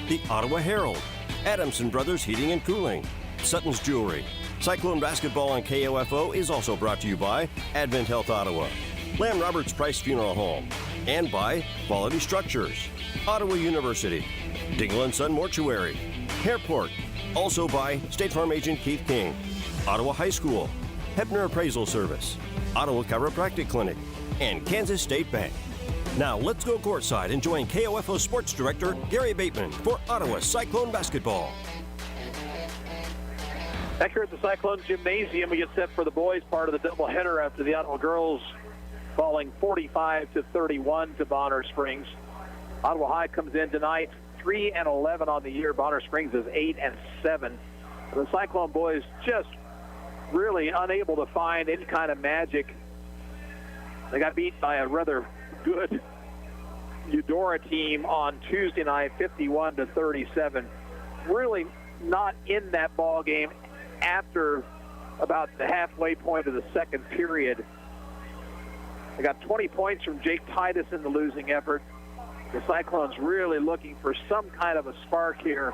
the Ottawa Herald, Adamson Brothers Heating and Cooling, Sutton's Jewelry. Cyclone Basketball on KOFO is also brought to you by Advent Health Ottawa, Lamb Roberts Price Funeral Home, and by Quality Structures, Ottawa University, Dingle & Son Mortuary, Airport, also by State Farm Agent Keith King, Ottawa High School, Hepner Appraisal Service, Ottawa Chiropractic Clinic, and Kansas State Bank. Now let's go courtside and join KOFO Sports Director Gary Bateman for Ottawa Cyclone Basketball. Back here at the Cyclone Gymnasium, we get set for the boys' part of the doubleheader after the Ottawa girls falling 45-31 to Bonner Springs. Ottawa High comes in tonight 3-11 on the year. Bonner Springs is 8-7. The Cyclone boys just really unable to find any kind of magic. They got beat by a rather good Eudora team on Tuesday night, 51-37. Really not in that ball game after about the halfway point of the second period. They got 20 points from Jake Titus in the losing effort. The Cyclones really looking for some kind of a spark here,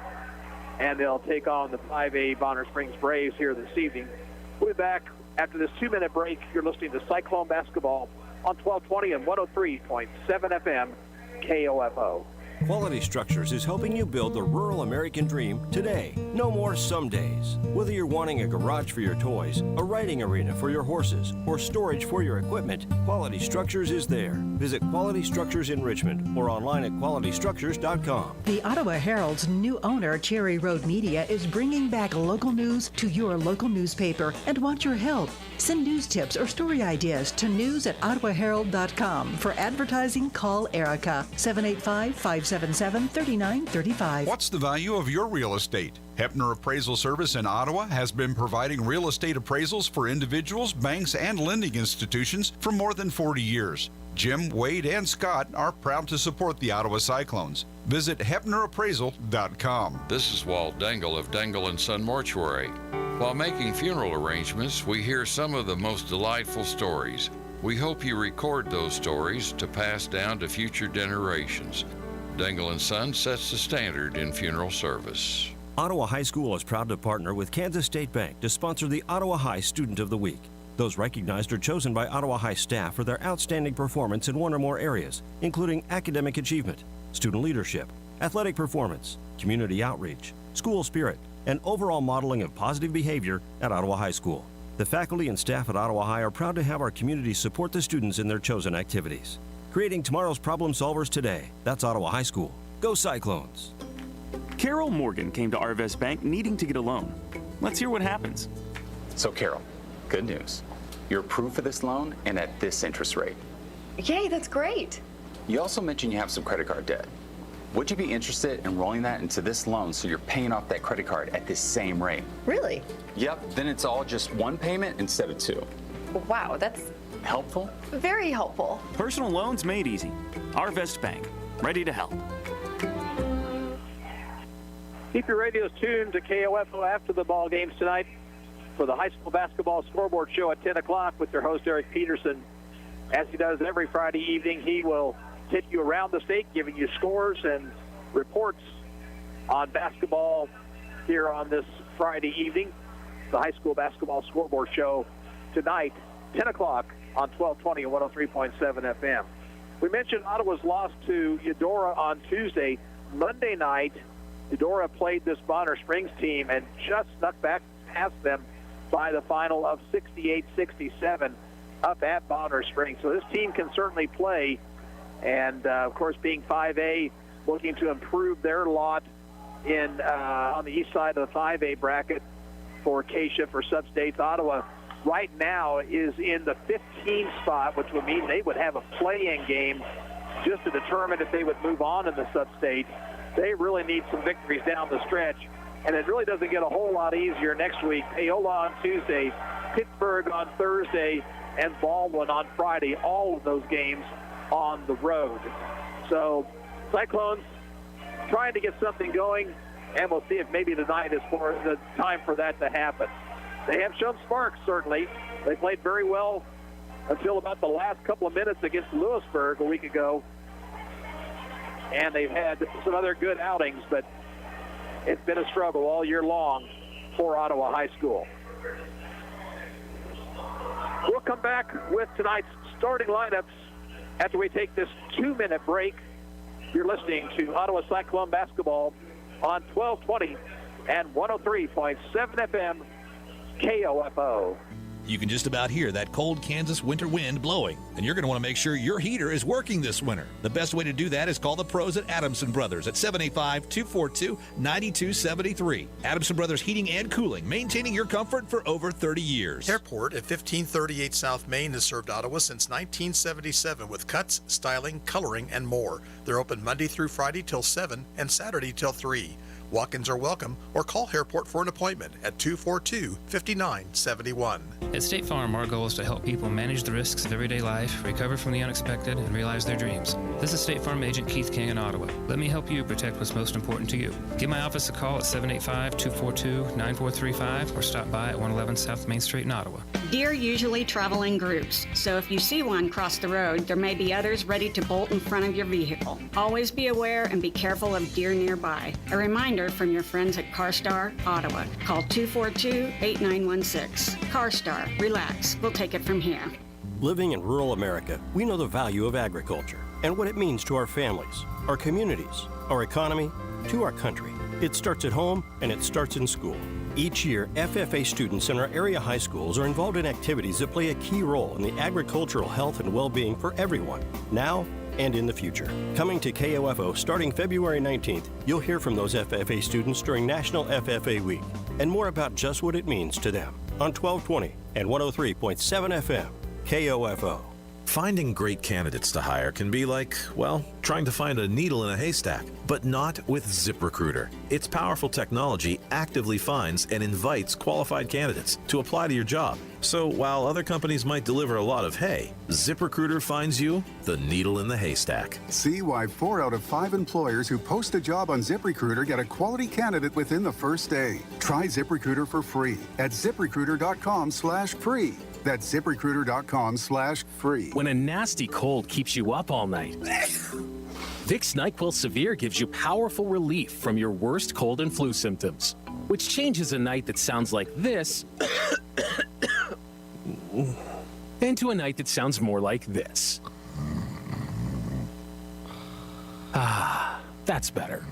and they'll take on the 5A Bonner Springs Braves here this evening. We'll be back after this 2-minute break. You're listening to Cyclone Basketball on 1220 and 103.7 FM KOFO. Quality Structures is helping you build the rural American dream today. No more some days. Whether you're wanting a garage for your toys, a riding arena for your horses, or storage for your equipment, Quality Structures is there. Visit Quality Structures in Richmond or online at qualitystructures.com. The Ottawa Herald's new owner, Cherry Road Media, is bringing back local news to your local newspaper and wants your help. Send news tips or story ideas to news@ottawaherald.com. For advertising, call Erica, 785-577-3935. What's the value of your real estate? Hepner Appraisal Service in Ottawa has been providing real estate appraisals for individuals, banks, and lending institutions for more than 40 years. Jim, Wade, and Scott are proud to support the Ottawa Cyclones. Visit HepnerAppraisal.com. This is Walt Dangle of Dangle & Son Mortuary. While making funeral arrangements, we hear some of the most delightful stories. We hope you record those stories to pass down to future generations. Dangle & Son sets the standard in funeral service. Ottawa High School is proud to partner with Kansas State Bank to sponsor the Ottawa High Student of the Week. Those recognized are chosen by Ottawa High staff for their outstanding performance in one or more areas, including academic achievement, student leadership, athletic performance, community outreach, school spirit, and overall modeling of positive behavior at Ottawa High School. The faculty and staff at Ottawa High are proud to have our community support the students in their chosen activities. Creating tomorrow's problem solvers today. That's Ottawa High School. Go Cyclones! Carol Morgan came to Arvest Bank needing to get a loan. Let's hear what happens. So Carol, good news. You're approved for this loan and at this interest rate. Yay, that's great. You also mentioned you have some credit card debt. Would you be interested in rolling that into this loan so you're paying off that credit card at this same rate? Really? Yep, then it's all just one payment instead of two. Wow, that's helpful? Very helpful. Personal loans made easy. Arvest Bank, ready to help. Keep your radios tuned to KOFO after the ball games tonight for the high school basketball scoreboard show at 10 o'clock with their host, Eric Peterson. As he does every Friday evening, he will take you around the state, giving you scores and reports on basketball here on this Friday evening. The high school basketball scoreboard show tonight, 10 o'clock on 1220 and 103.7 FM. We mentioned Ottawa's loss to Eudora on Tuesday. Monday night, Eudora played this Bonner Springs team and just snuck back past them by the final of 68-67 up at Bonner Springs. So this team can certainly play. And, of course, being 5A, looking to improve their lot in on the east side of the 5A bracket for Acacia for Substates. Ottawa right now is in the 15 spot, which would mean they would have a play-in game just to determine if they would move on in the Substate. They really need some victories down the stretch, and it really doesn't get a whole lot easier next week. Paola on Tuesday, Pittsburgh on Thursday, and Baldwin on Friday, all of those games on the road. So Cyclones trying to get something going, and we'll see if maybe tonight is for the time for that to happen. They have shown sparks, certainly. They played very well until about the last couple of minutes against Lewisburg a week ago. and they've had some other good outings, but it's been a struggle all year long for Ottawa High School. We'll come back with tonight's starting lineups after we take this 2-minute break. You're listening to Ottawa Cyclone basketball on 1220 and 103.7 FM KOFO. You can just about hear that cold Kansas winter wind blowing, and you're going to want to make sure your heater is working this winter. The best way to do that is call the pros at Adamson Brothers at 785-242-9273. Adamson Brothers Heating and Cooling, maintaining your comfort for over 30 years. Airport at 1538 South Main has served Ottawa since 1977 with cuts, styling, coloring, and more. They're open Monday through Friday till 7 and Saturday till 3. Walk-ins are welcome, or call Airport for an appointment at 242-5971. At State Farm, our goal is to help people manage the risks of everyday life, recover from the unexpected, and realize their dreams. This is State Farm Agent Keith King in Ottawa. Let me help you protect what's most important to you. Give my office a call at 785-242-9435 or stop by at 111 South Main Street in Ottawa. Deer usually travel in groups, so if you see one cross the road, there may be others ready to bolt in front of your vehicle. Always be aware and be careful of deer nearby. A reminder from your friends at CarStar Ottawa. Call 242-8916. CarStar, relax. We'll take it from here. Living in rural America, we know the value of agriculture and what it means to our families, our communities, our economy, to our country. It starts at home and it starts in school. Each year, FFA students in our area high schools are involved in activities that play a key role in the agricultural health and well-being for everyone, now and in the future. Coming to KOFO starting February 19th, you'll hear from those FFA students during National FFA Week and more about just what it means to them on 1220 and 103.7 FM KOFO. Finding great candidates to hire can be like, well, trying to find a needle in a haystack, but not with ZipRecruiter. Its powerful technology actively finds and invites qualified candidates to apply to your job. So while other companies might deliver a lot of hay, ZipRecruiter finds you the needle in the haystack. See why 4 out of 5 employers who post a job on ZipRecruiter get a quality candidate within the first day. Try ZipRecruiter for free at ZipRecruiter.com/free. That's ZipRecruiter.com/free. When a nasty cold keeps you up all night, Vicks NyQuil Severe gives you powerful relief from your worst cold and flu symptoms, which changes a night that sounds like this into a night that sounds more like this. Ah, that's better.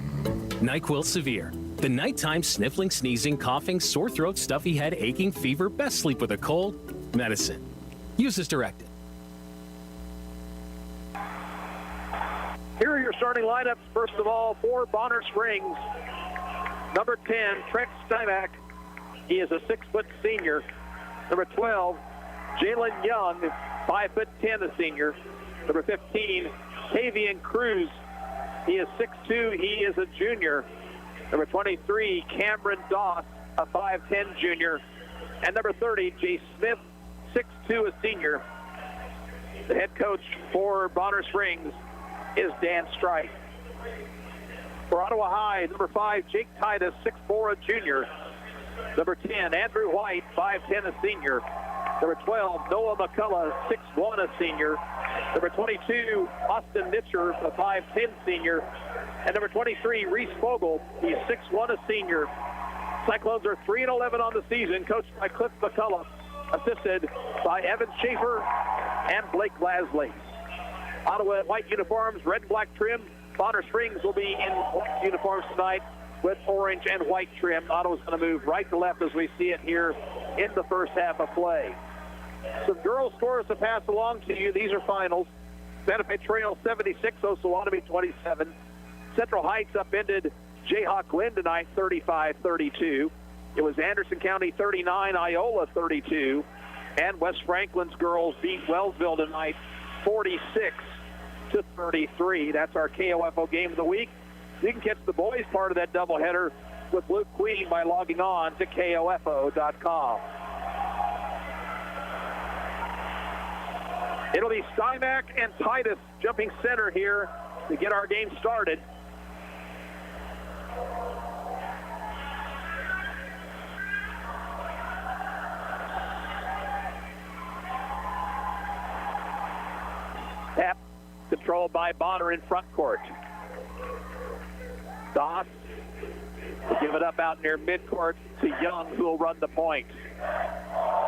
NyQuil Severe. The nighttime sniffling, sneezing, coughing, sore throat, stuffy head, aching, fever, best sleep with a cold medicine. Use as directed. Here are your starting lineups. First of all, for Bonner Springs, number 10, Trent Stymack. He is a 6-foot senior. Number 12, Jalen Young, 5'10", a senior. Number 15, Tavian Cruz. He is 6'2". He is a junior. Number 23, Cameron Doss, a 5'10" junior. And number 30, Jay Smith, 6'2", a senior. The head coach for Bonner Springs is Dan Strife. For Ottawa High, number 5, Jake Titus, 6'4", a junior. Number 10, Andrew White, 5'10", a senior. Number 12, Noah McCullough, 6'1", a senior. Number 22, Austin Nitcher, a 5'10" senior. And number 23, Reese Fogel, he's 6'1", a senior. Cyclones are 3-11 on the season, coached by Cliff McCullough, assisted by Evan Schaefer and Blake Lasley. Ottawa in white uniforms, red and black trim. Bonner Springs will be in black uniforms tonight with orange and white trim. Ottawa's going to move right to left as we see it here in the first half of play. Some girls' scores to pass along to you. These are finals. Santa Fe Trail 76, Osawatomie 27. Central Heights upended Jayhawk Glen tonight 35-32. It was Anderson County 39, Iola 32. And West Franklin's girls beat Wellsville tonight 46-33. That's our KOFO game of the week. You can catch the boys' part of that doubleheader with Luke Queen by logging on to KOFO.com. It'll be Stymack and Titus jumping center here to get our game started. Tap controlled by Bonner in front court. Doss will give it up out near midcourt to Young, who will run the point.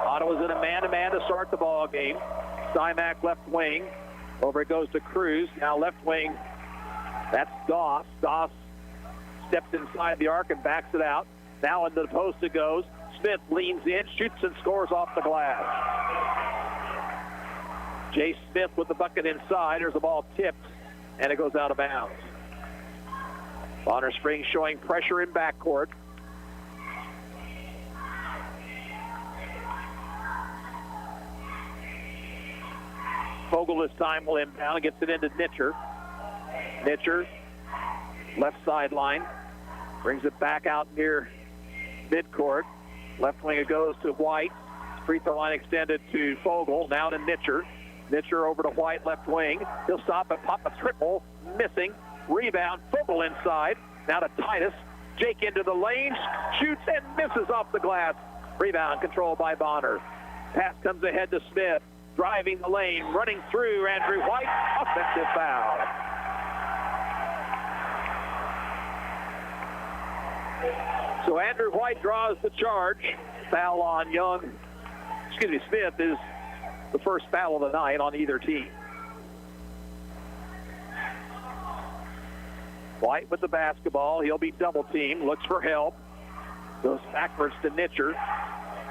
Ottawa's in a man-to-man to start the ball game. Stymack left wing. Over it goes to Cruz. Now left wing. That's Doss. Doss steps inside the arc and backs it out. Now into the post it goes. Smith leans in, shoots and scores off the glass. Jay Smith with the bucket inside. There's the ball tipped, and it goes out of bounds. Bonner Springs showing pressure in backcourt. Fogle this time will inbound, gets it into Nitcher. Nitcher, left sideline, brings it back out near midcourt. Left wing it goes to White. Free throw line extended to Fogle. Now to Nitcher. Nitcher over to White, left wing. He'll stop and pop a triple. Missing. Rebound. Fogle inside. Now to Titus. Jake into the lane. Shoots and misses off the glass. Rebound controlled by Bonner. Pass comes ahead to Smith. Driving the lane. Running through Andrew White. Offensive foul. So Andrew White draws the charge. Foul on Smith is the first foul of the night on either team. White with the basketball. He'll be double teamed. Looks for help. Goes backwards to Nitcher.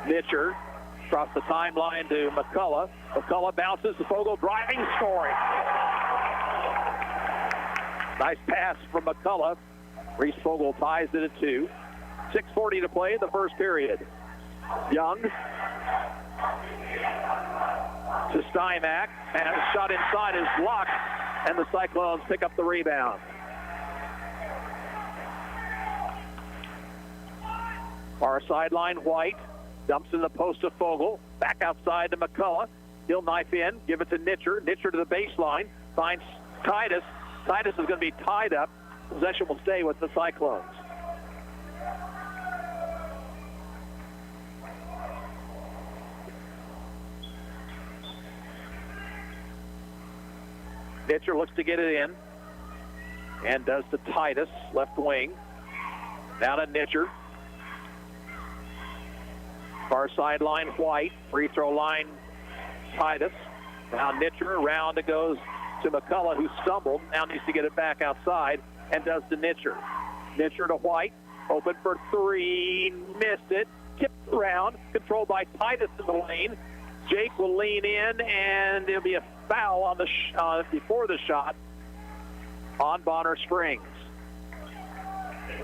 Nitcher across the timeline to McCullough. McCullough bounces to Fogle, driving, scoring. Nice pass from McCullough. Reese Fogle ties it at 2. 6:40 to play in the first period. Young to Stymack, and a shot inside is blocked, and the Cyclones pick up the rebound. Far sideline, White dumps in the post to Fogle, back outside to McCullough. He'll knife in, give it to Nitcher. Nitcher to the baseline, finds Titus. Titus is going to be tied up. Possession will stay with the Cyclones. Nitcher looks to get it in and does to Titus, left wing. Now to Nitcher. Far sideline, White. Free throw line, Titus. Now Nitcher, around it goes to McCullough, who stumbled. Now needs to get it back outside and does to Nitcher. Nitcher to White. Open for 3. Missed it. Tipped around. Controlled by Titus in the lane. Jake will lean in, and there'll be a foul on the before the shot on Bonner Springs.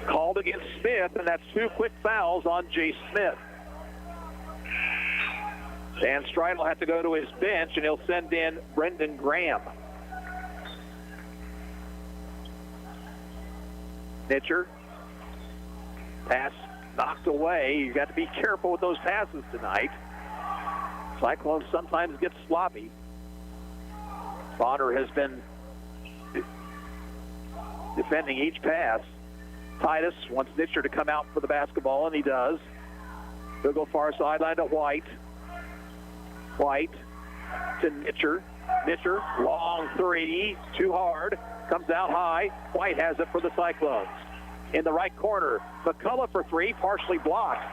Called against Smith, and that's 2 quick fouls on Jay Smith. Dan Stride will have to go to his bench, and he'll send in Brendan Graham. Nitcher. Pass knocked away. You've got to be careful with those passes tonight. Cyclones sometimes get sloppy. Bonner has been defending each pass. Titus wants Nitcher to come out for the basketball, and he does. He'll go far sideline to White. White to Nitcher. Nitcher, long 3, too hard. Comes out high. White has it for the Cyclones. In the right corner, McCullough for 3, partially blocked.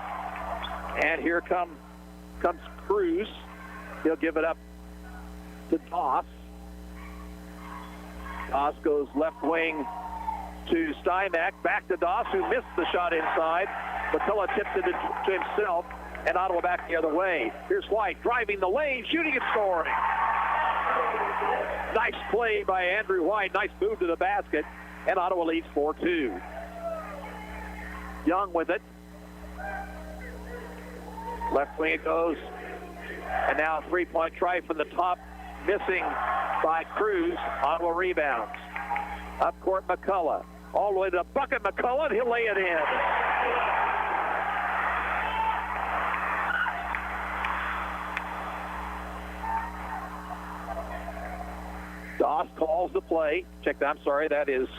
And here comes Cruz. He'll give it up to Doss. Doss goes left wing to Stymack. Back to Doss, who missed the shot inside. McCullough tips it to himself, and Ottawa back the other way. Here's White driving the lane, shooting and scoring. Nice play by Andrew White. Nice move to the basket, and Ottawa leads 4-2. Young with it. Left wing it goes. And now a 3-point try from the top. Missing by Cruz. Ottawa rebounds. Up court, McCullough. All the way to the bucket, McCullough, and he'll lay it in. Doss calls the play. Check that. I'm sorry, that is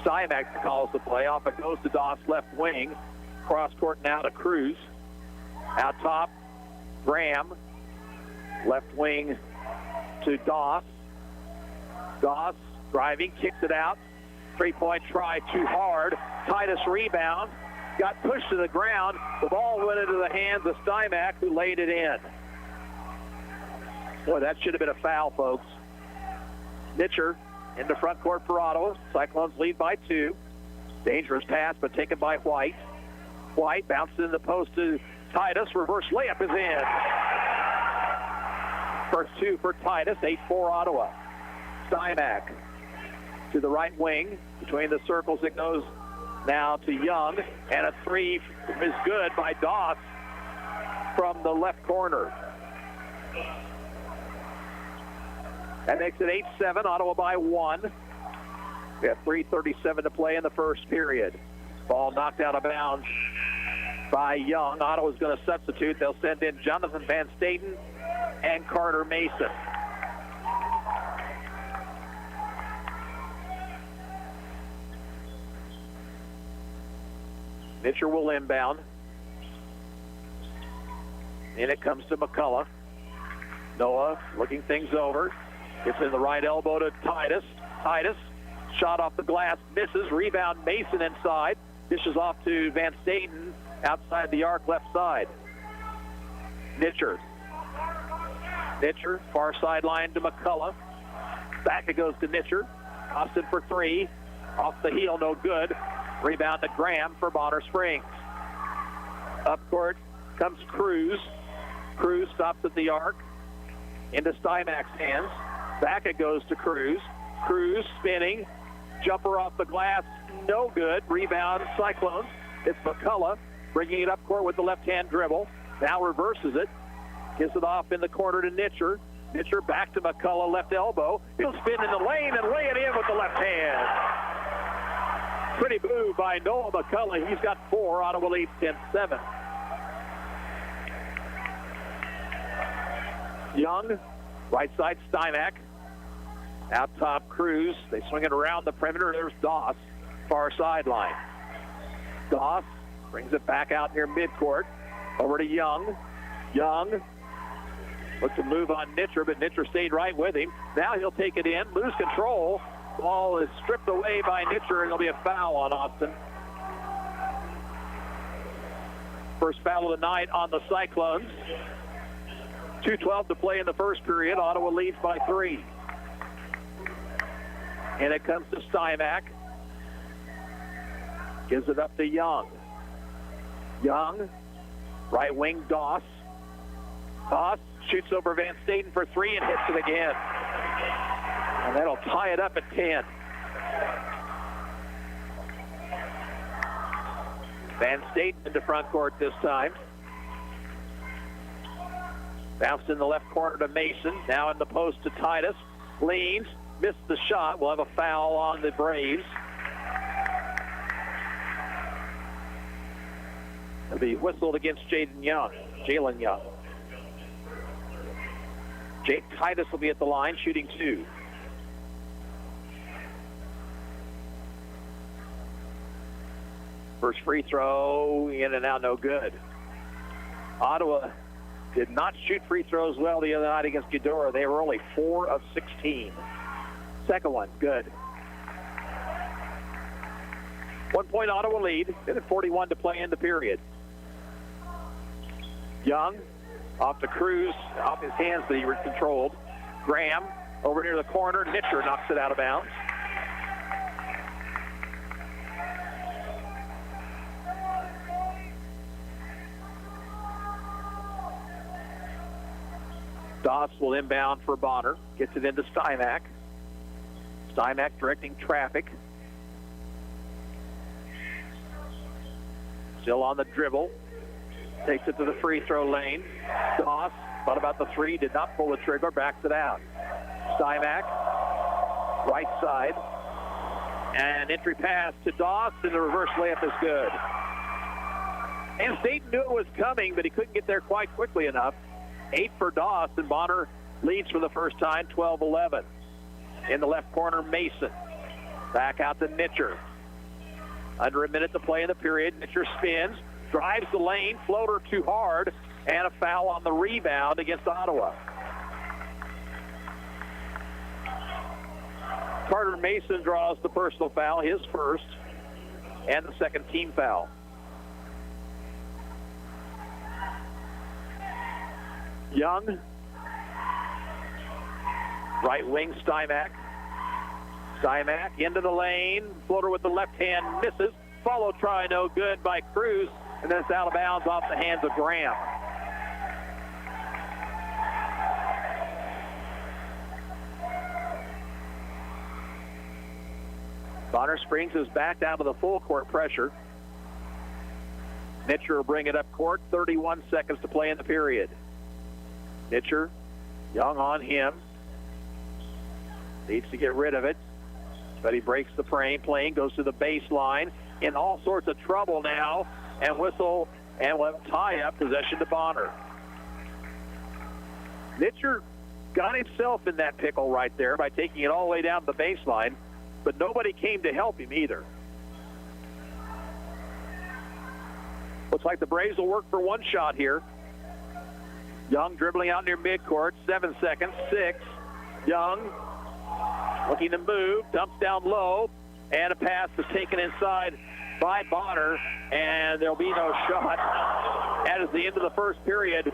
Stymack that calls the play. Off it goes to Doss, left wing. Cross court now to Cruz. Out top, Graham. Left wing to Doss. Doss driving, kicks it out. Three-point try too hard. Titus rebound. Got pushed to the ground. The ball went into the hands of Stymack, who laid it in. Boy, that should have been a foul, folks. Nitcher into front court for Ottawa. Cyclones lead by 2. Dangerous pass, but taken by White. White bounces in the post to Titus. Reverse layup is in. First 2 for Titus. 8-4 Ottawa. Stymack to the right wing. Between the circles, it goes now to Young. And a 3 is good by Doss from the left corner. That makes it 8-7, Ottawa by 1. We have 3:37 to play in the first period. Ball knocked out of bounds by Young. Ottawa's going to substitute. They'll send in Jonathan Van Staten and Carter Mason. Mitchell will inbound. In it comes to McCullough. Noah looking things over. Gets in the right elbow to Titus. Titus, shot off the glass, misses. Rebound, Mason inside. Dishes off to Van Staten outside the arc, left side. Nitcher, far sideline to McCullough. Back it goes to Nitcher. Austin for 3. Off the heel, no good. Rebound to Graham for Bonner Springs. Up court comes Cruz. Cruz stops at the arc. Into Stymack's hands. Back it goes to Cruz. Cruz spinning. Jumper off the glass. No good. Rebound, Cyclones. It's McCullough bringing it up court with the left-hand dribble. Now reverses it. Gives it off in the corner to Nitcher. Nitcher back to McCullough, left elbow. He'll spin in the lane and lay it in with the left hand. Pretty move by Noah McCullough. He's got 4. Ottawa leads 10-7. Young, right side Stymack. Out top Cruz. They swing it around the perimeter. There's Doss, far sideline. Doss brings it back out near midcourt. Over to Young. Young looks to move on Nitcher, but Nitcher stayed right with him. Now he'll take it in, lose control. Ball is stripped away by Nitcher, and there'll be a foul on Austin. First foul of the night on the Cyclones. 2:12 to play in the first period. Ottawa leads by 3. And it comes to Stymack. Gives it up to Young. Young, right wing Doss. Doss shoots over Van Staten for 3 and hits it again. And that'll tie it up at 10. Van Staten into front court this time. Bounced in the left corner to Mason. Now in the post to Titus. Leans. Missed the shot. We'll have a foul on the Braves. It'll be whistled against Jalen Young. Jake Titus will be at the line, shooting 2. First free throw, in and out, no good. Ottawa did not shoot free throws well the other night against Eudora. They were only 4 of 16. Second one, good. 1 point Ottawa lead. Then at 41 to play in the period. Young off to Cruz, off his hands, but he was controlled. Graham over near the corner. Nitcher knocks it out of bounds. Doss will inbound for Bonner. Gets it into Stymack. Stymack directing traffic. Still on the dribble. Takes it to the free throw lane. Doss thought about the 3, did not pull the trigger, backs it out. Stymack, right side. And entry pass to Doss, and the reverse layup is good. And Staten knew it was coming, but he couldn't get there quite quickly enough. 8 for Doss, and Bonner leads for the first time, 12-11. In the left corner, Mason. Back out to Nitcher. Under a minute to play in the period. Nitcher spins, drives the lane, floater too hard, and a foul on the rebound against Ottawa. Carter Mason draws the personal foul, his first, and the second team foul. Young, right wing Stymack. Stymack into the lane, floater with the left hand, misses. Follow try, no good by Cruz, and then it's out of bounds off the hands of Graham. Bonner Springs is back down to the full court pressure. Nitcher will bring it up court. 31 seconds to play in the period. Nitcher, Young on him. Needs to get rid of it, but he breaks the plane, goes to the baseline. In all sorts of trouble now, and whistle, and we'll tie up possession to Bonner. Nitcher got himself in that pickle right there by taking it all the way down to the baseline, but nobody came to help him either. Looks like the Braves will work for one shot here. Young dribbling out near midcourt, 7 seconds, 6. Young looking to move, dumps down low, and a pass is taken inside by Bonner, and there'll be no shot. That is the end of the first period.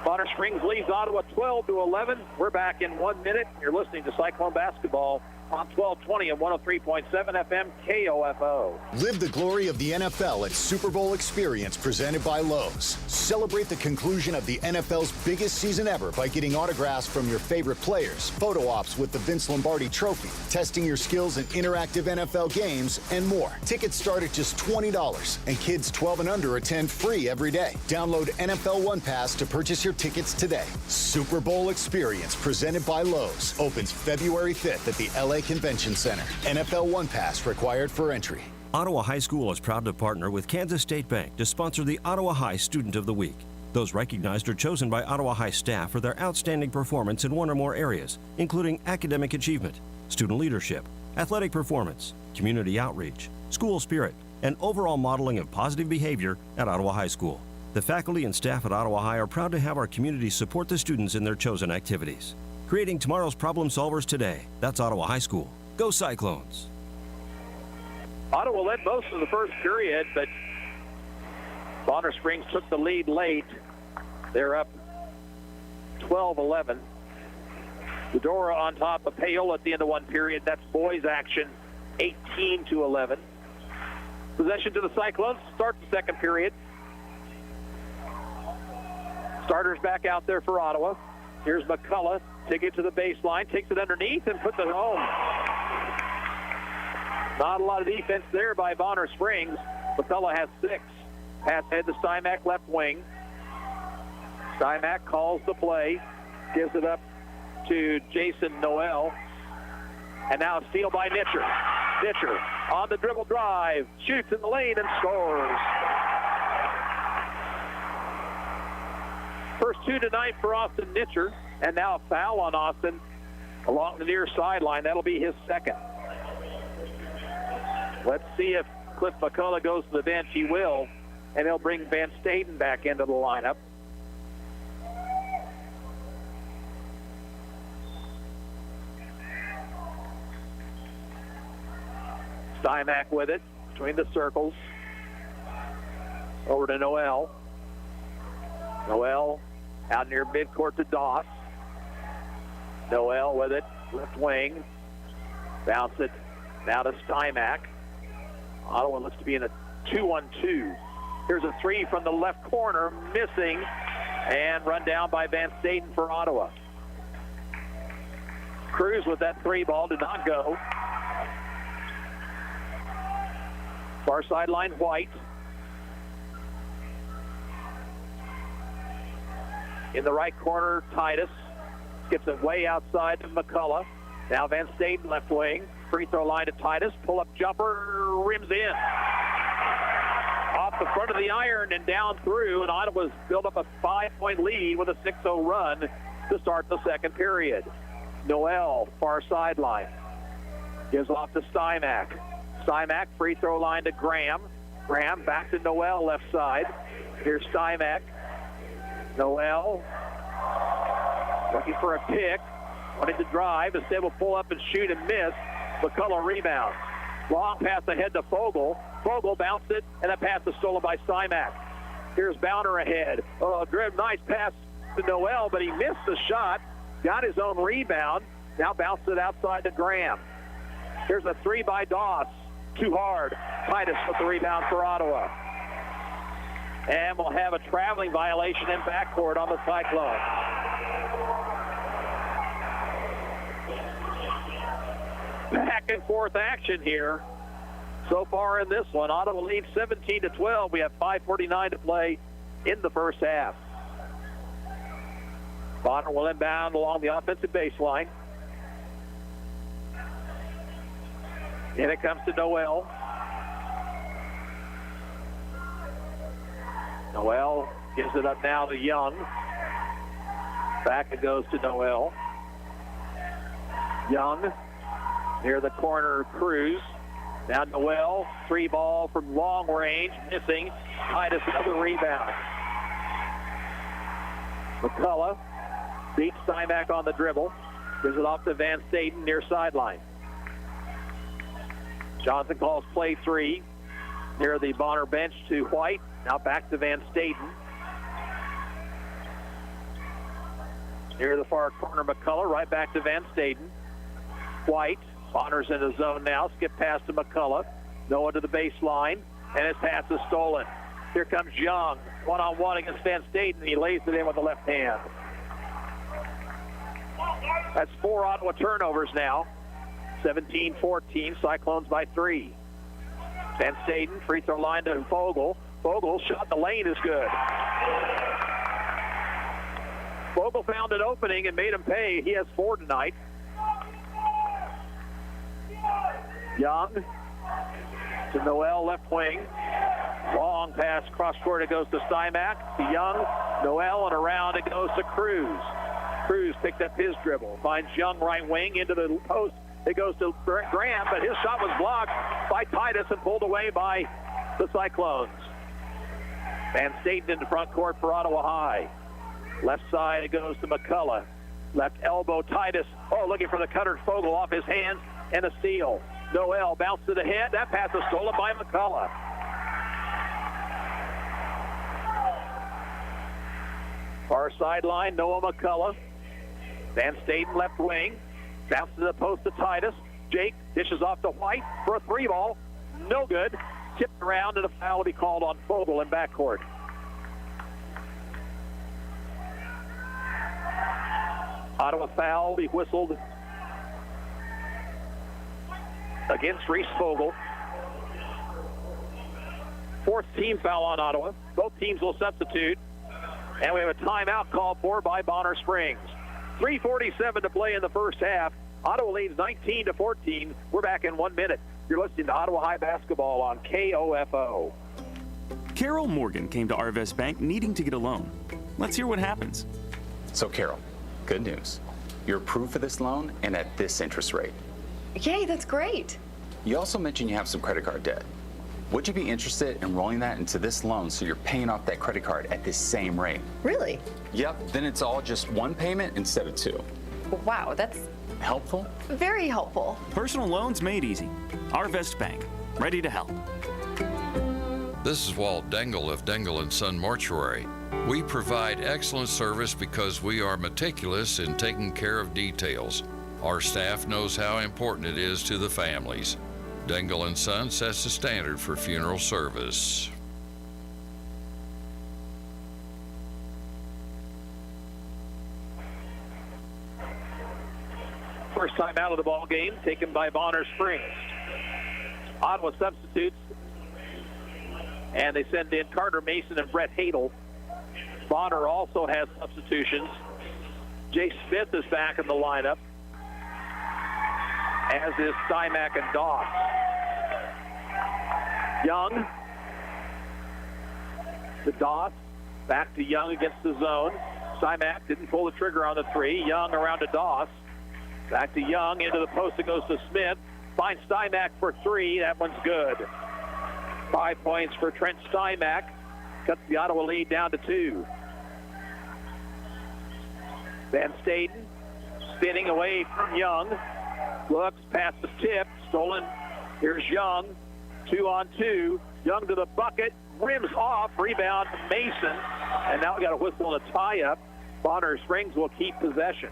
Bonner Springs leads Ottawa 12-11. We're back in 1 minute. You're listening to Cyclone Basketball on 1220 and 103.7 FM KOFO. Live the glory of the NFL at Super Bowl Experience presented by Lowe's. Celebrate the conclusion of the NFL's biggest season ever by getting autographs from your favorite players, photo ops with the Vince Lombardi Trophy, testing your skills in interactive NFL games, and more. Tickets start at just $20, and kids 12 and under attend free every day. Download NFL One Pass to purchase your tickets today. Super Bowl Experience presented by Lowe's opens February 5th at the LA Convention Center. NFL One Pass required for entry. Ottawa High School is proud to partner with Kansas State Bank to sponsor the Ottawa High Student of the Week. Those recognized are chosen by Ottawa High staff for their outstanding performance in one or more areas, including academic achievement, student leadership, athletic performance, community outreach, school spirit, and overall modeling of positive behavior at Ottawa High School. The faculty and staff at Ottawa High are proud to have our community support the students in their chosen activities. Creating tomorrow's problem solvers today. That's Ottawa High School. Go Cyclones! Ottawa led most of the first period, but Bonner Springs took the lead late. They're up 12-11. Eudora on top of Payola at the end of one period. That's boys action, 18-11. Possession to the Cyclones. Start the second period. Starters back out there for Ottawa. Here's McCullough. Take it to the baseline, takes it underneath, and puts it home. Not a lot of defense there by Bonner Springs. McCullough has 6. Pass head to Stymack, left wing. Stymack calls the play, gives it up to Jason Noel. And now a steal by Nitcher. Nitcher on the dribble drive, shoots in the lane and scores. First 2 tonight for Austin Nitcher. And now a foul on Austin along the near sideline. That'll be his second. Let's see if Cliff McCullough goes to the bench. He will. And he'll bring Van Staden back into the lineup. Stymack with it between the circles. Over to Noel. Noel out near midcourt to Doss. Noel with it, left wing. Bounce it now to Stymack. Ottawa looks to be in a 2-on-2. Here's a 3 from the left corner, missing, and run down by Van Staden for Ottawa. Cruz with that 3 ball did not go. Far sideline, White. In the right corner, Titus. Gets it way outside to McCullough. Now Van Staden left wing. Free throw line to Titus. Pull-up jumper, rims in. Off the front of the iron and down through, and Ottawa's built up a 5-point lead with a 6-0 run to start the second period. Noel, far sideline. Gives off to Stymack. Stymack, free throw line to Graham. Graham back to Noel, left side. Here's Stymack. Noel looking for a pick. Wanted to drive. Instead will pull up and shoot and miss. McCullough rebounds. Long pass ahead to Fogle. Fogle bounced it, and that pass is stolen by Stymack. Here's Bowner ahead. Oh, a nice pass to Noel, but he missed the shot. Got his own rebound. Now bounced it outside to Graham. Here's a three by Doss. Too hard. Titus with the rebound for Ottawa. And we'll have a traveling violation in backcourt on the Cyclone. Back and forth action here. So far in this one, Ottawa leads 17-12. We have 5:49 to play in the first half. Bonner will inbound along the offensive baseline. And it comes to Noel. Noel gives it up now to Young. Back it goes to Noel. Young near the corner, Cruz. Now Noel, three ball from long range, missing. Titus another rebound. McCullough beats Stymack on the dribble. Gives it off to Van Staden near sideline. Johnson calls play 3 near the Bonner bench to White. Now back to Van Staden. Near the far corner, McCullough, right back to Van Staden. White, Bonner's in the zone now. Skip pass to McCullough. Noah to the baseline, and his pass is stolen. Here comes Young, one-on-one against Van Staden. He lays it in with the left hand. That's 4 Ottawa turnovers now. 17-14, Cyclones by 3. Van Staden, free throw line to Fogle. Fogle, shot in the lane is good. Fogle found an opening and made him pay. He has 4 tonight. Young to Noel, left wing. Long pass, cross court, it goes to Stymack. To Young, Noel, and around it goes to Cruz. Cruz picked up his dribble. Finds Young right wing into the post. It goes to Graham, but his shot was blocked by Titus and pulled away by the Cyclones. Van Staten in the front court for Ottawa High. Left side, it goes to McCullough. Left elbow, Titus. Oh, looking for the cutter, Fogle off his hands, and a steal. Noel bounced to the head. That pass is stolen by McCullough. Far sideline, Noah McCullough. Van Staten left wing. Bounce to the post to Titus. Jake dishes off to White for a 3 ball. No good. Tipped around, and a foul will be called on Fogle in backcourt. Ottawa foul will be whistled against Reese Fogle. 4th team foul on Ottawa. Both teams will substitute. And we have a timeout called for by Bonner Springs. 3:47 to play in the first half. Ottawa leads 19-14. We're back in 1 minute. You're listening to Ottawa High Basketball on KOFO. Carol Morgan came to Arvest Bank needing to get a loan. Let's hear what happens. So, Carol, good news. You're approved for this loan and at this interest rate. Yay, that's great. You also mentioned you have some credit card debt. Would you be interested in rolling that into this loan so you're paying off that credit card at this same rate? Really? Yep, then it's all just one payment instead of 2. Wow, that's helpful? Very helpful. Personal loans made easy. Arvest Bank, ready to help. This is Walt Dengel of Dengel & Son Mortuary. We provide excellent service because we are meticulous in taking care of details. Our staff knows how important it is to the families. Dengel & Son sets the standard for funeral service. First time out of the ball game, taken by Bonner Springs. Ottawa substitutes, and they send in Carter Mason and Brett Hadel. Bonner also has substitutions. Jay Smith is back in the lineup, as is Stymack and Doss. Young to Doss, back to Young against the zone. Stymack didn't pull the trigger on the 3. Young around to Doss. Back to Young, into the post it goes to Smith. Finds Stymack for 3. That one's good. 5 points for Trent Stymack. Cuts the Ottawa lead down to 2. Van Staden spinning away from Young. Looks, pass is tipped, stolen. Here's Young, 2-on-2. Young to the bucket, rims off, rebound Mason. And now we got a whistle and a tie-up. Bonner Springs will keep possession.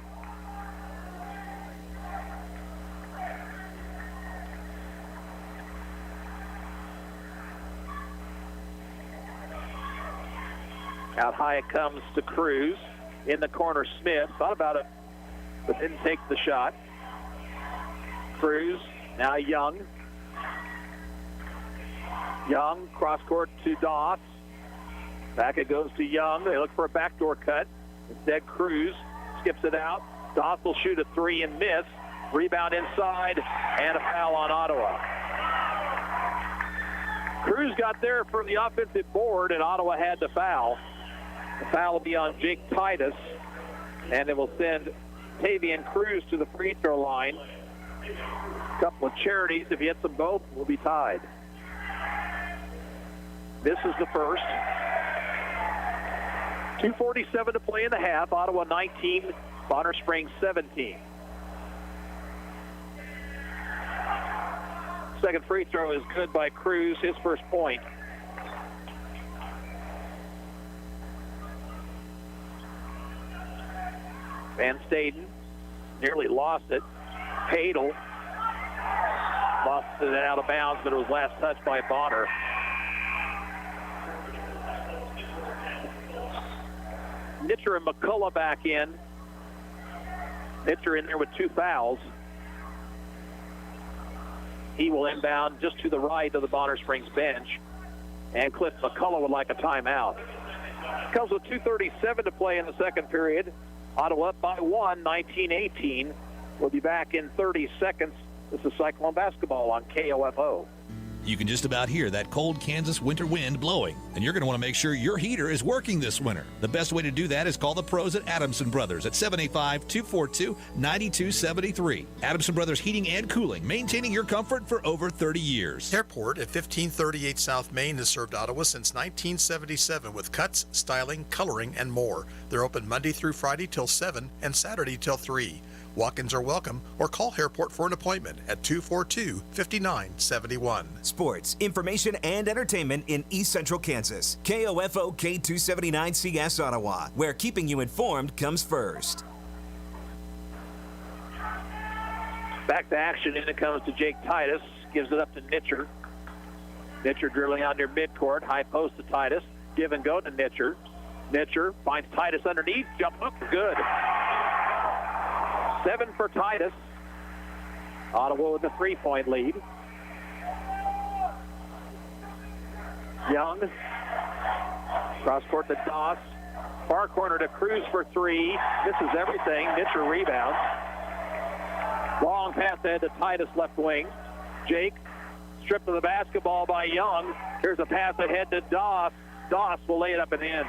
Out high it comes to Cruz. In the corner, Smith. Thought about it, but didn't take the shot. Cruz, now Young. Young, cross court to Doss. Back it goes to Young. They look for a backdoor cut. Instead, Cruz skips it out. Doss will shoot a three and miss. Rebound inside, and a foul on Ottawa. Cruz got there for the offensive board, and Ottawa had the foul. The foul will be on Jake Titus, and it will send Tavian Cruz to the free throw line. A couple of charities. If he hits them both, we'll be tied. This is the first. 2:47 to play in the half. Ottawa 19, Bonner Springs 17. Second free throw is good by Cruz, his first point. Van Staden nearly lost it. Padel lost it out of bounds, but it was last touched by Bonner. Nitcher and McCullough back in. Nitcher in there with 2 fouls. He will inbound just to the right of the Bonner Springs bench. And Cliff McCullough would like a timeout. Comes with 2:37 to play in the second period. Ottawa up by 1, 19-18. We'll be back in 30 seconds. This is Cyclone basketball on KOFO. You can just about hear that cold Kansas winter wind blowing, and you're going to want to make sure your heater is working this winter. The best way to do that is call the pros at Adamson Brothers at 785-242-9273. Adamson Brothers Heating and Cooling, maintaining your comfort for over 30 years. Airport at 1538 South Main has served Ottawa since 1977 with cuts, styling, coloring, and more. They're open Monday through Friday till 7 and Saturday till 3. Walk-ins are welcome, or call Airport for an appointment at 242-5971. Sports, information, and entertainment in East Central Kansas. KOFO K279CS Ottawa, where keeping you informed comes first. Back to action, and it comes to Jake Titus. Gives it up to Nitcher. Nitcher drilling out near midcourt. High post to Titus. Give and go to Nitcher. Nitcher finds Titus underneath. Jump hook, good. 7 for Titus. Ottawa with a 3-point lead. Young. Cross court to Doss. Far corner to Cruz for 3. Misses everything. Nitcher rebounds. Long pass ahead to Titus left wing. Jake stripped of the basketball by Young. Here's a pass ahead to Doss. Doss will lay it up and in.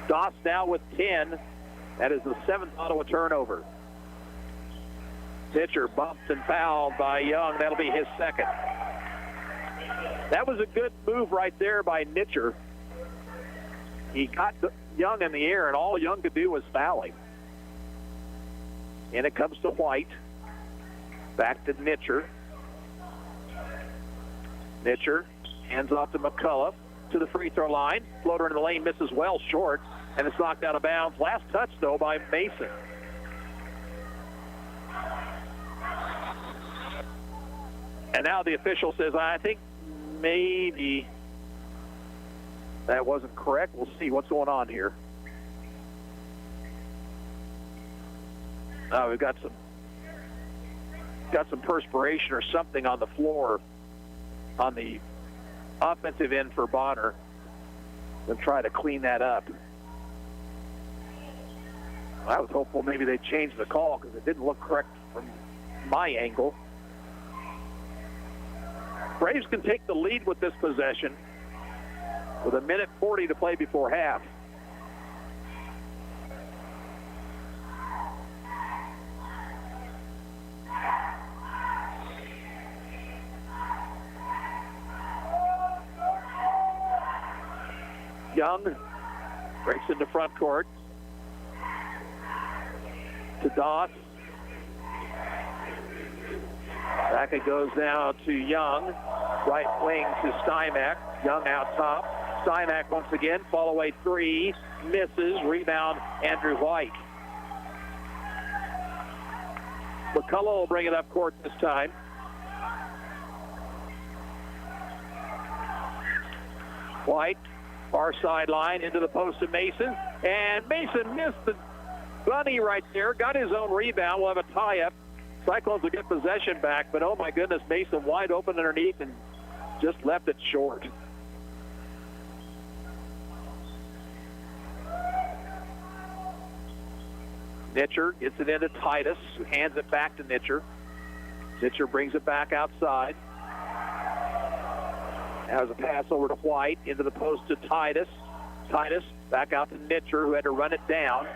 Doss now with 10. That is the 7th Ottawa turnover. Pitcher bumped and fouled by Young. That'll be his second. That was a good move right there by Nitcher. He got Young in the air, and all Young could do was foul him. And it comes to White. Back to Nitcher. Nitcher hands off to McCullough to the free throw line. Floater in the lane misses well short, and it's knocked out of bounds. Last touch, though, by Mason. And now the official says, I think maybe that wasn't correct. We'll see what's going on here. We've got some perspiration or something on the floor on the offensive end for Bonner. They'll try to clean that up. I was hopeful maybe they'd change the call because it didn't look correct from my angle. Braves can take the lead with this possession with 1:40 to play before half. Young breaks into front court to Doss. Back it goes now to Young. Right wing to Stymack. Young out top. Stymack once again. Fall away three. Misses. Rebound, Andrew White. McCullough will bring it up court this time. White, far sideline, into the post of Mason. And Mason missed the bunny right there. Got his own rebound. We'll have a tie-up. Cyclones will get possession back, but oh my goodness, Mason wide open underneath and just left it short. Nitcher gets it into Titus, who hands it back to Nitcher. Nitcher brings it back outside. Has a pass over to White, into the post to Titus. Titus back out to Nitcher, who had to run it down.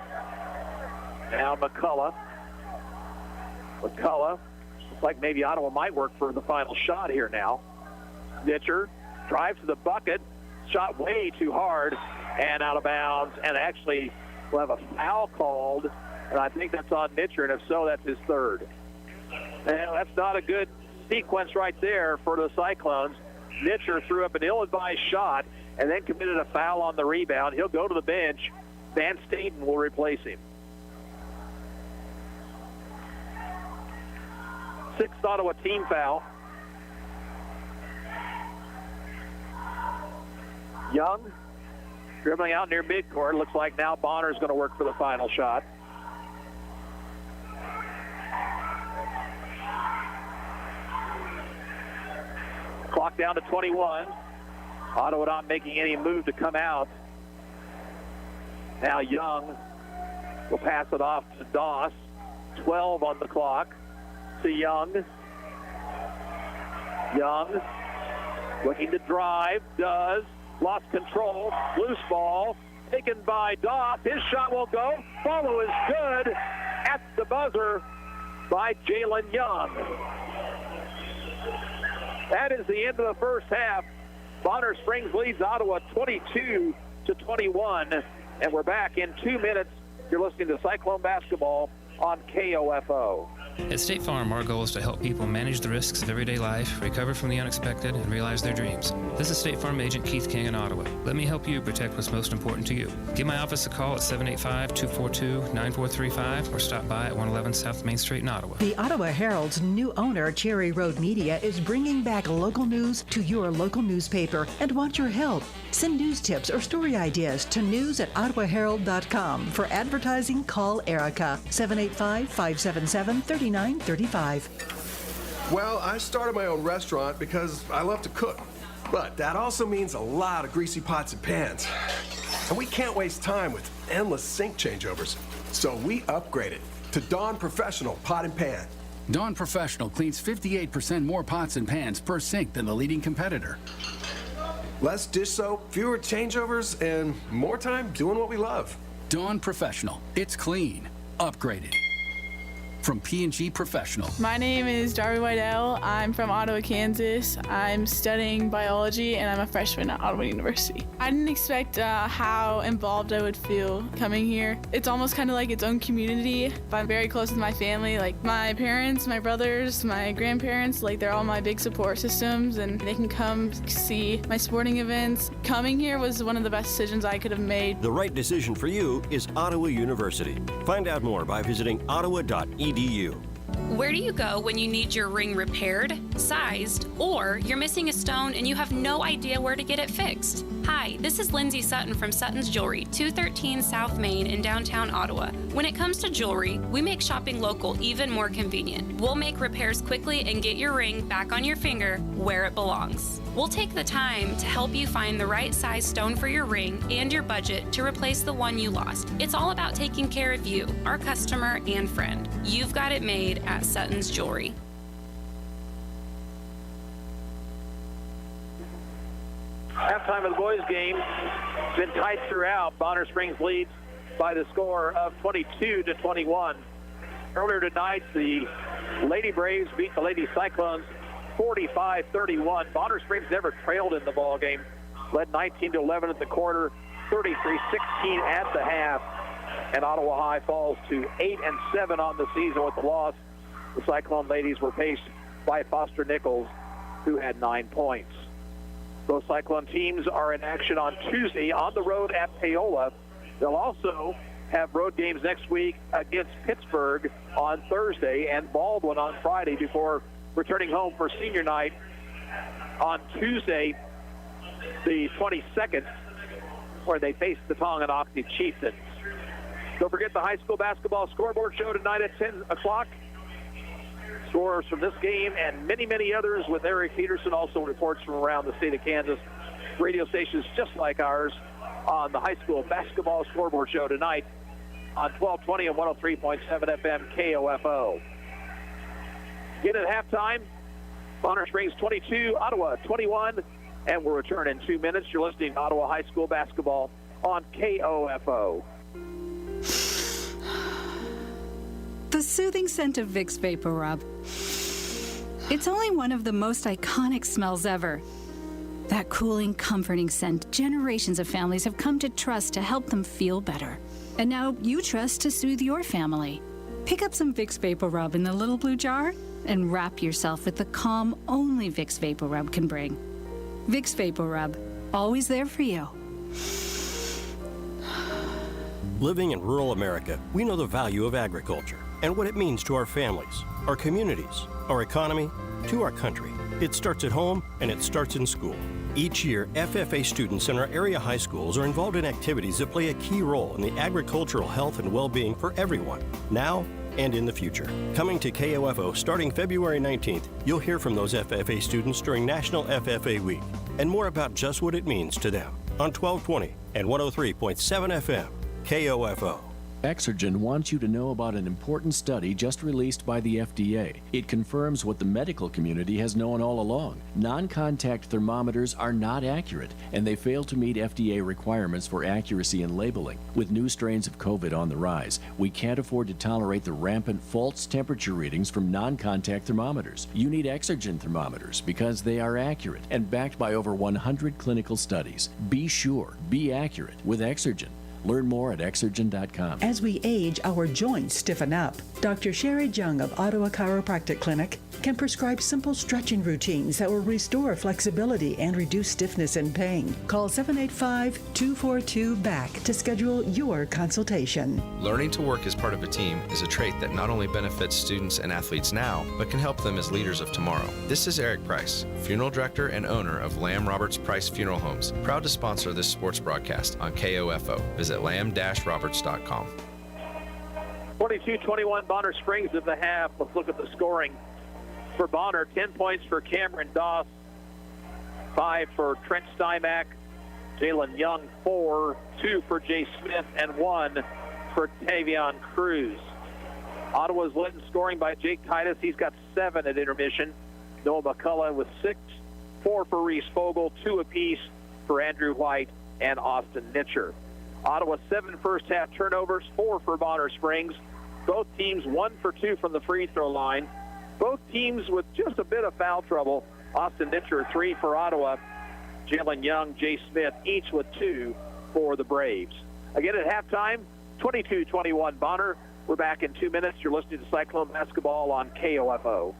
Now McCullough. McCullough, looks like maybe Ottawa might work for the final shot here now. Nitcher drives to the bucket, shot way too hard and out of bounds, and actually will have a foul called, and I think that's on Nitcher, and if so, that's his third. And that's not a good sequence right there for the Cyclones. Nitcher threw up an ill-advised shot and then committed a foul on the rebound. He'll go to the bench. Van Staten will replace him. Sixth Ottawa team foul. Young dribbling out near midcourt. Looks like now Bonner's going to work for the final shot. Clock down to 21. Ottawa not making any move to come out. Now Young will pass it off to Doss. 12 on the clock. To Young. Young looking to drive, does. Lost control, loose ball, taken by Doss. His shot will go. Follow is good at the buzzer by Jalen Young. That is the end of the first half. Bonner Springs leads Ottawa 22-21, and we're back in 2 minutes. You're listening to Cyclone Basketball on KOFO. At State Farm, our goal is to help people manage the risks of everyday life, recover from the unexpected, and realize their dreams. This is State Farm Agent Keith King in Ottawa. Let me help you protect what's most important to you. Give my office a call at 785-242-9435 or stop by at 111 South Main Street in Ottawa. The Ottawa Herald's new owner, Cherry Road Media, is bringing back local news to your local newspaper and want your help. Send news tips or story ideas to news@ottawaherald.com. For advertising, call Erica, 785-577-3935. Well, I started my own restaurant because I love to cook. But that also means a lot of greasy pots and pans. And we can't waste time with endless sink changeovers. So we upgraded to Dawn Professional Pot and Pan. Dawn Professional cleans 58% more pots and pans per sink than the leading competitor. Less dish soap, fewer changeovers, and more time doing what we love. Dawn Professional. It's clean. Upgraded. From P&G Professional. My name is Darby Weidel. I'm from Ottawa, Kansas. I'm studying biology and I'm a freshman at Ottawa University. I didn't expect how involved I would feel coming here. It's almost kind of like its own community. I'm very close with my family, like my parents, my brothers, my grandparents, like they're all my big support systems and they can come see my sporting events. Coming here was one of the best decisions I could have made. The right decision for you is Ottawa University. Find out more by visiting ottawa.edu. Where do you go when you need your ring repaired, sized, or you're missing a stone and you have no idea where to get it fixed? Hi, this is Lindsay Sutton from Sutton's Jewelry, 213 South Main in downtown Ottawa. When it comes to jewelry, we make shopping local even more convenient. We'll make repairs quickly and get your ring back on your finger where it belongs. We'll take the time to help you find the right size stone for your ring and your budget to replace the one you lost. It's all about taking care of you, our customer and friend. You've got it made at Sutton's Jewelry. Halftime of the boys' game has been tight throughout. Bonner Springs leads by the score of 22-21. Earlier tonight, the Lady Braves beat the Lady Cyclones 45-31. Bonner Springs never trailed in the ball game. Led 19-11 at the quarter, 33-16 at the half. And Ottawa High falls to 8-7 on the season with the loss. The Cyclone ladies were faced by Foster Nichols, who had 9 points. Both Cyclone teams are in action on Tuesday on the road at Paola. They'll also have road games next week against Pittsburgh on Thursday and Baldwin on Friday before returning home for senior night on Tuesday, the 22nd, where they face the Tonganoxie Chieftains. Don't forget the high school basketball scoreboard show tonight at 10 o'clock. Scores from this game and many, many others with Eric Peterson. Also reports from around the state of Kansas. Radio stations just like ours on the high school basketball scoreboard show tonight on 1220 and 103.7 FM KOFO. Get at halftime. Bonner Springs 22, Ottawa 21, and we'll return in 2 minutes. You're listening to Ottawa High School Basketball on KOFO. The soothing scent of Vicks Vapor Rub. It's only one of the most iconic smells ever. That cooling, comforting scent generations of families have come to trust to help them feel better. And now you trust to soothe your family. Pick up some Vicks Vapor Rub in the little blue jar and wrap yourself with the calm only Vicks Vapor Rub can bring. Vicks Vapor Rub, always there for you. Living in rural America, we know the value of agriculture and what it means to our families, our communities, our economy, to our country. It starts at home and it starts in school. Each year, FFA students in our area high schools are involved in activities that play a key role in the agricultural health and well-being for everyone, now and in the future. Coming to KOFO starting February 19th, you'll hear from those FFA students during National FFA Week and more about just what it means to them on 1220 and 103.7 FM KOFO. Exergen wants you to know about an important study just released by the FDA. It confirms what the medical community has known all along. Non-contact thermometers are not accurate, and they fail to meet FDA requirements for accuracy in labeling. With new strains of COVID on the rise, we can't afford to tolerate the rampant false temperature readings from non-contact thermometers. You need Exergen thermometers because they are accurate and backed by over 100 clinical studies. Be sure, be accurate with Exergen. Learn more at Exergen.com. As we age, our joints stiffen up. Dr. Sherry Jung of Ottawa Chiropractic Clinic can prescribe simple stretching routines that will restore flexibility and reduce stiffness and pain. Call 785-242-BACK to schedule your consultation. Learning to work as part of a team is a trait that not only benefits students and athletes now, but can help them as leaders of tomorrow. This is Eric Price, Funeral Director and owner of Lamb Roberts Price Funeral Homes, proud to sponsor this sports broadcast on KOFO. Visit lamb-roberts.com. 22-21 Bonner Springs at the half. Let's look at the scoring. For Bonner, 10 points for Cameron Doss, 5 for Trent Stymack, Jalen Young 4, 2 for Jay Smith, and 1 for Tavion Cruz. Ottawa's led in scoring by Jake Titus. He's got 7 at intermission. Noah McCullough with 6, 4 for Reese Fogel, 2 apiece for Andrew White and Austin Nitcher. Ottawa 7 first half turnovers, 4 for Bonner Springs. Both teams 1 for 2 from the free throw line. Both teams with just a bit of foul trouble. Austin Nitcher 3 for Ottawa. Jalen Young, Jay Smith, each with 2 for the Braves. Again at halftime, 22-21 Bonner. We're back in 2 minutes. You're listening to Cyclone Basketball on KOFO.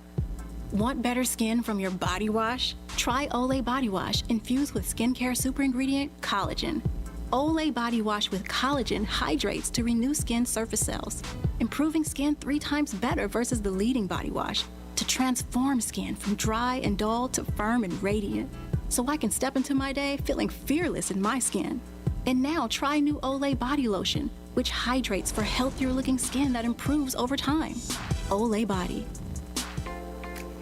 Want better skin from your body wash? Try Olay Body Wash infused with skincare super ingredient collagen. Olay Body Wash with collagen hydrates to renew skin surface cells, improving skin 3 times better versus the leading body wash to transform skin from dry and dull to firm and radiant, so I can step into my day feeling fearless in my skin. And now try new Olay Body Lotion, which hydrates for healthier looking skin that improves over time. Olay Body.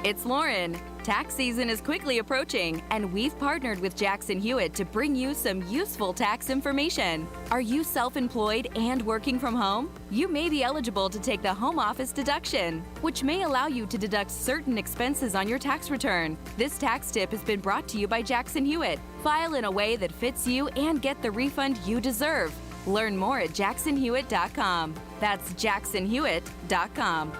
It's Lauren. Tax season is quickly approaching, and we've partnered with Jackson Hewitt to bring you some useful tax information. Are you self-employed and working from home? You may be eligible to take the home office deduction, which may allow you to deduct certain expenses on your tax return. This tax tip has been brought to you by Jackson Hewitt. File in a way that fits you and get the refund you deserve. Learn more at jacksonhewitt.com. That's jacksonhewitt.com.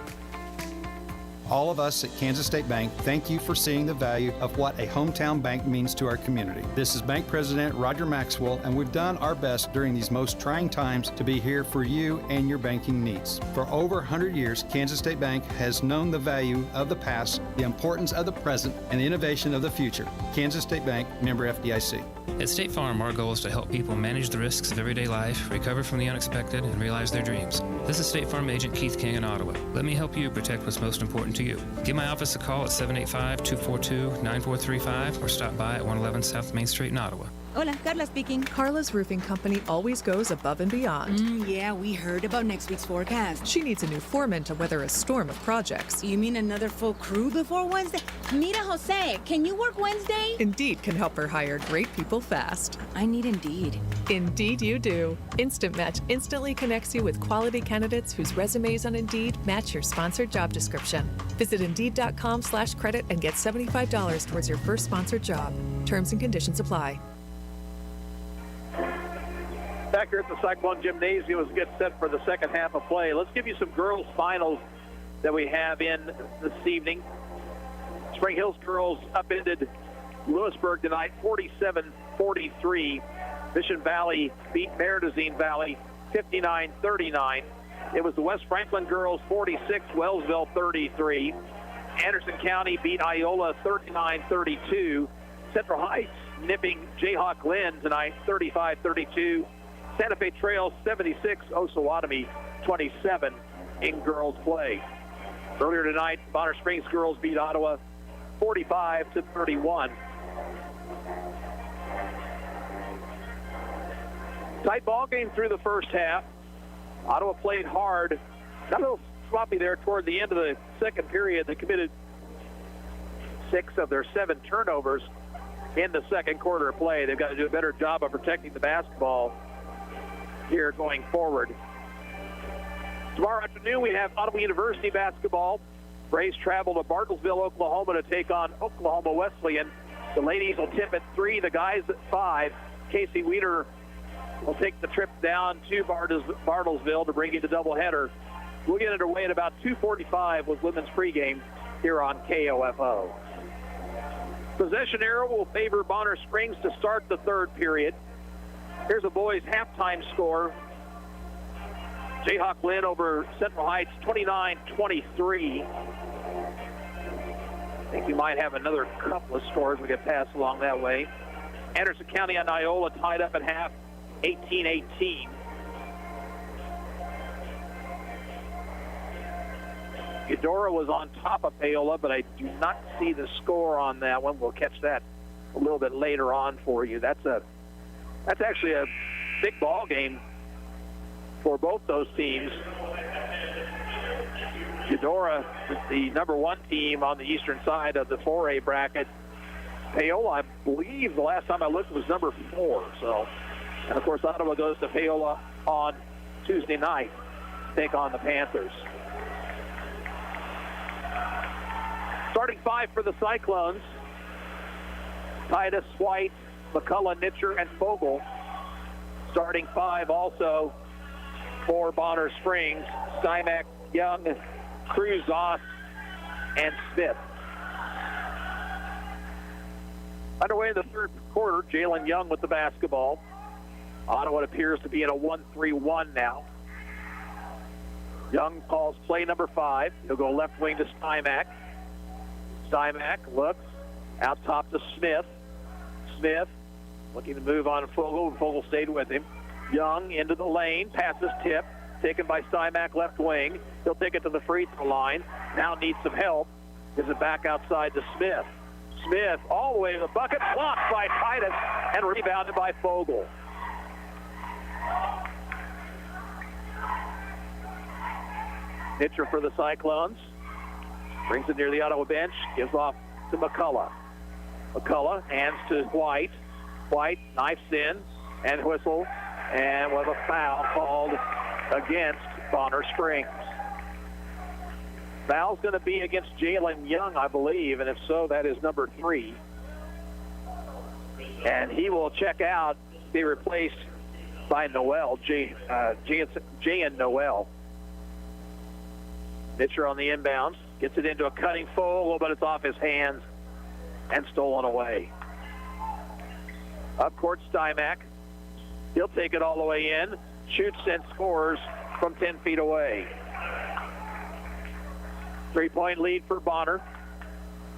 All of us at Kansas State Bank thank you for seeing the value of what a hometown bank means to our community. This is Bank President Roger Maxwell, and we've done our best during these most trying times to be here for you and your banking needs. For over 100 years, Kansas State Bank has known the value of the past, the importance of the present, and the innovation of the future. Kansas State Bank, member FDIC. At State Farm, our goal is to help people manage the risks of everyday life, recover from the unexpected, and realize their dreams. This is State Farm Agent Keith King in Ottawa. Let me help you protect what's most important to you. Give my office a call at 785-242-9435 or stop by at 111 South Main Street in Ottawa. Hola, Carla speaking. Carla's roofing company always goes above and beyond. Yeah, we heard about next week's forecast. She needs a new foreman to weather a storm of projects. You mean another full crew before Wednesday? Mira, Jose, can you work Wednesday? Indeed can help her hire great people fast. I need Indeed. Indeed you do. Instant Match instantly connects you with quality candidates whose resumes on Indeed match your sponsored job description. Visit Indeed.com/credit and get $75 towards your first sponsored job. Terms and conditions apply. Back here at the Cyclone Gymnasium as we get set for the second half of play. Let's give you some girls' finals that we have in this evening. Spring Hills girls upended Lewisburg tonight 47-43. Mission Valley beat Meridazine Valley 59-39. It was the West Franklin girls 46, Wellsville 33. Anderson County beat Iola 39-32. Central Heights nipping Jayhawk Lynn tonight 35-32. Santa Fe Trail 76, Osawatomie 27 in girls play. Earlier tonight, Bonner Springs girls beat Ottawa 45-31. Tight ball game through the first half. Ottawa played hard. Got a little sloppy there toward the end of the second period. They committed 6 of their 7 turnovers in the second quarter of play. They've got to do a better job of protecting the basketball here going forward. Tomorrow afternoon, we have Ottawa University basketball. Braves travel to Bartlesville, Oklahoma to take on Oklahoma Wesleyan. The ladies will tip at 3, the guys at 5. Casey Weeder will take the trip down to Bartlesville to bring you the doubleheader. We'll get underway at about 2:45 with women's pregame here on KOFO. Possession arrow will favor Bonner Springs to start the third period. Here's a boys' halftime score. Jayhawk Lynn over Central Heights, 29-23. I think we might have another couple of scores we can pass along that way. Anderson County and Iola tied up at half, 18-18. Eudora was on top of Paola, but I do not see the score on that one. We'll catch that a little bit later on for you. That's actually a big ball game for both those teams. Eudora is the number 1 team on the eastern side of the 4A bracket. Paola, I believe the last time I looked, was number 4. So, and of course, Ottawa goes to Paola on Tuesday night to take on the Panthers. Starting 5 for the Cyclones: Titus, White, McCullough, Nitcher, and Fogel. Starting 5 also for Bonner Springs: Stymack, Young, Cruz, Zoss, and Smith. Underway in the third quarter, Jalen Young with the basketball. Ottawa appears to be in a 1-3-1 now. Young calls play number 5. He'll go left wing to Stymack. Stymack looks out top to Smith. Smith looking to move on to Fogel, and Fogel stayed with him. Young into the lane, passes tip, taken by Stymack left wing. He'll take it to the free throw line. Now needs some help. Gives it back outside to Smith. Smith all the way to the bucket, blocked by Titus, and rebounded by Fogel. Nitcher for the Cyclones. Brings it near the Ottawa bench, gives off to McCullough. McCullough hands to White. White knifes in and whistles, and with a foul called against Bonner Springs. Foul's going to be against Jalen Young, I believe, and if so, that is number 3. And he will check out, be replaced by Noel, Jay and Noel. Nitcher on the inbounds. Gets it into a cutting Fogle, but it's off his hands and stolen away. Up court, Stymack. He'll take it all the way in, shoots and scores from 10 feet away. 3-point lead for Bonner.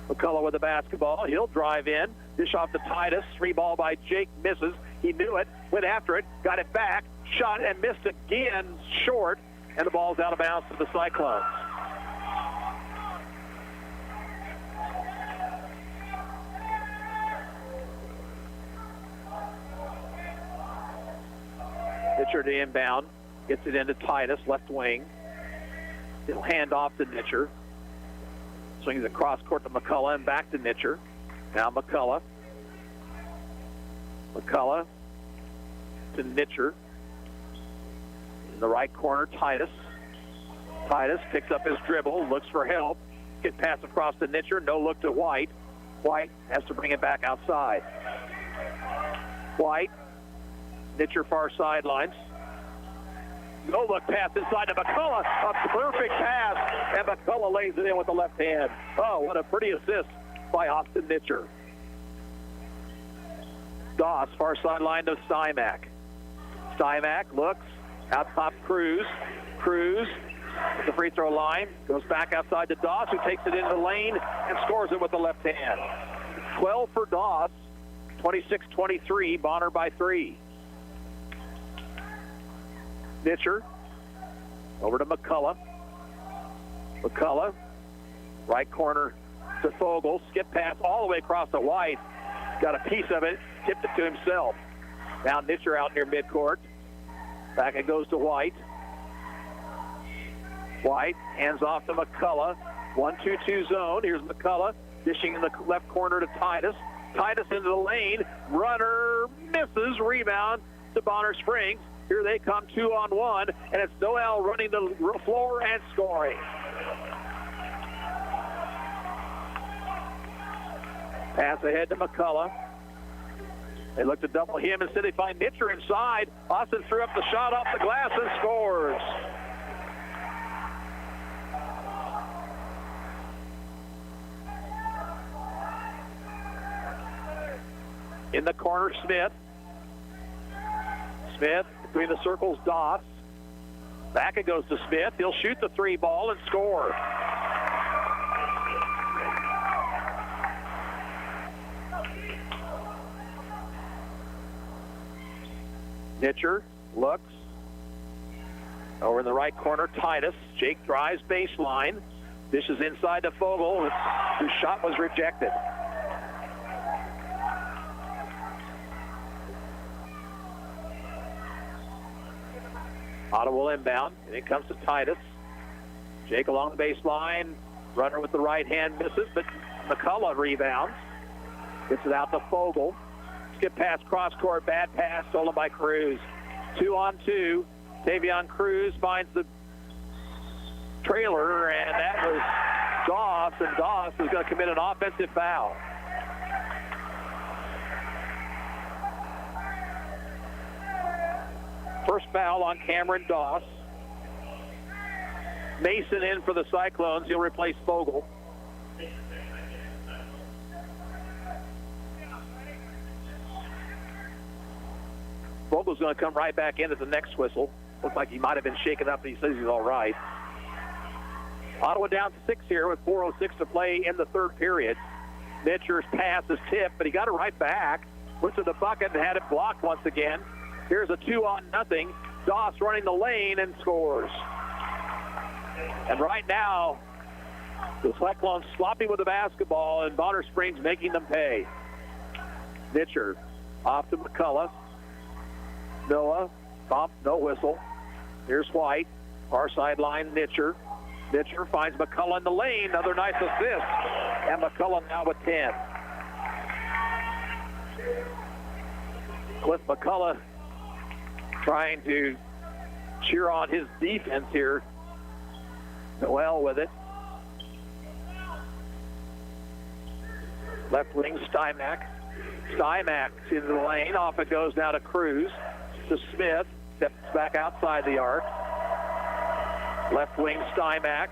McCullough with the basketball. He'll drive in, dish off to Titus. 3-ball by Jake, misses. He knew it, went after it, got it back, shot and missed again, short, and the ball's out of bounds to the Cyclones. Nitcher to inbound, gets it into Titus, left wing. He'll hand off to Nitcher. Swings across court to McCullough and back to Nitcher. Now McCullough. McCullough to Nitcher. In the right corner, Titus. Titus picks up his dribble, looks for help. Get pass across to Nitcher, no look to White. White has to bring it back outside. White. Nitcher far sidelines. No look pass inside to McCullough. A perfect pass, and McCullough lays it in with the left hand. Oh, what a pretty assist by Austin Nitcher. Doss far sideline to Stymack. Stymack looks out top Cruz. Cruz at the free throw line goes back outside to Doss, who takes it into the lane and scores it with the left hand. 12 for Doss. 26-23. Bonner by 3. Nitcher over to McCullough. McCullough, right corner to Fogle. Skip pass all the way across to White. Got a piece of it, tipped it to himself. Now Nitcher out near midcourt. Back it goes to White. White hands off to McCullough. 1-2-2 zone. Here's McCullough dishing in the left corner to Titus. Titus into the lane. Runner misses. Rebound to Bonner Springs. Here they come 2-on-1, and it's Noel running the floor and scoring. Pass ahead to McCullough. They look to double him. Instead, they find Nitcher inside. Austin threw up the shot off the glass and scores. In the corner, Smith. Smith between the circles, Doss. Back it goes to Smith. He'll shoot the 3-ball and score. Nitcher looks. Over in the right corner, Titus. Jake drives baseline. Dishes inside to Fogle, whose shot was rejected. Ottawa will inbound, and it comes to Titus. Jake along the baseline. Runner with the right hand misses, but McCullough rebounds. Gets it out to Fogle. Skip pass, cross court, bad pass, stolen by Cruz. 2-on-2. Tavion Cruz finds the trailer, and that was Doss, and Doss is going to commit an offensive foul. First foul on Cameron Doss. Mason in for the Cyclones. He'll replace Fogle. Fogle's going to come right back in at the next whistle. Looks like he might have been shaken up, but he says he's all right. Ottawa down to 6 here with 4:06 to play in the third period. Nitcher's pass is tipped, but he got it right back. Went to the bucket and had it blocked once again. Here's a 2-on-0. Doss running the lane and scores. And right now, the Cyclones sloppy with the basketball, and Bonner Springs making them pay. Nitcher off to McCullough. Noah, bump, no whistle. Here's White, far sideline, Nitcher. Nitcher finds McCullough in the lane, another nice assist. And McCullough now with 10. Cliff McCullough trying to cheer on his defense here. Noel with it. Left wing, Stymack. Stymack into the lane. Off it goes now to Cruz. To Smith. Steps back outside the arc. Left wing, Stymack.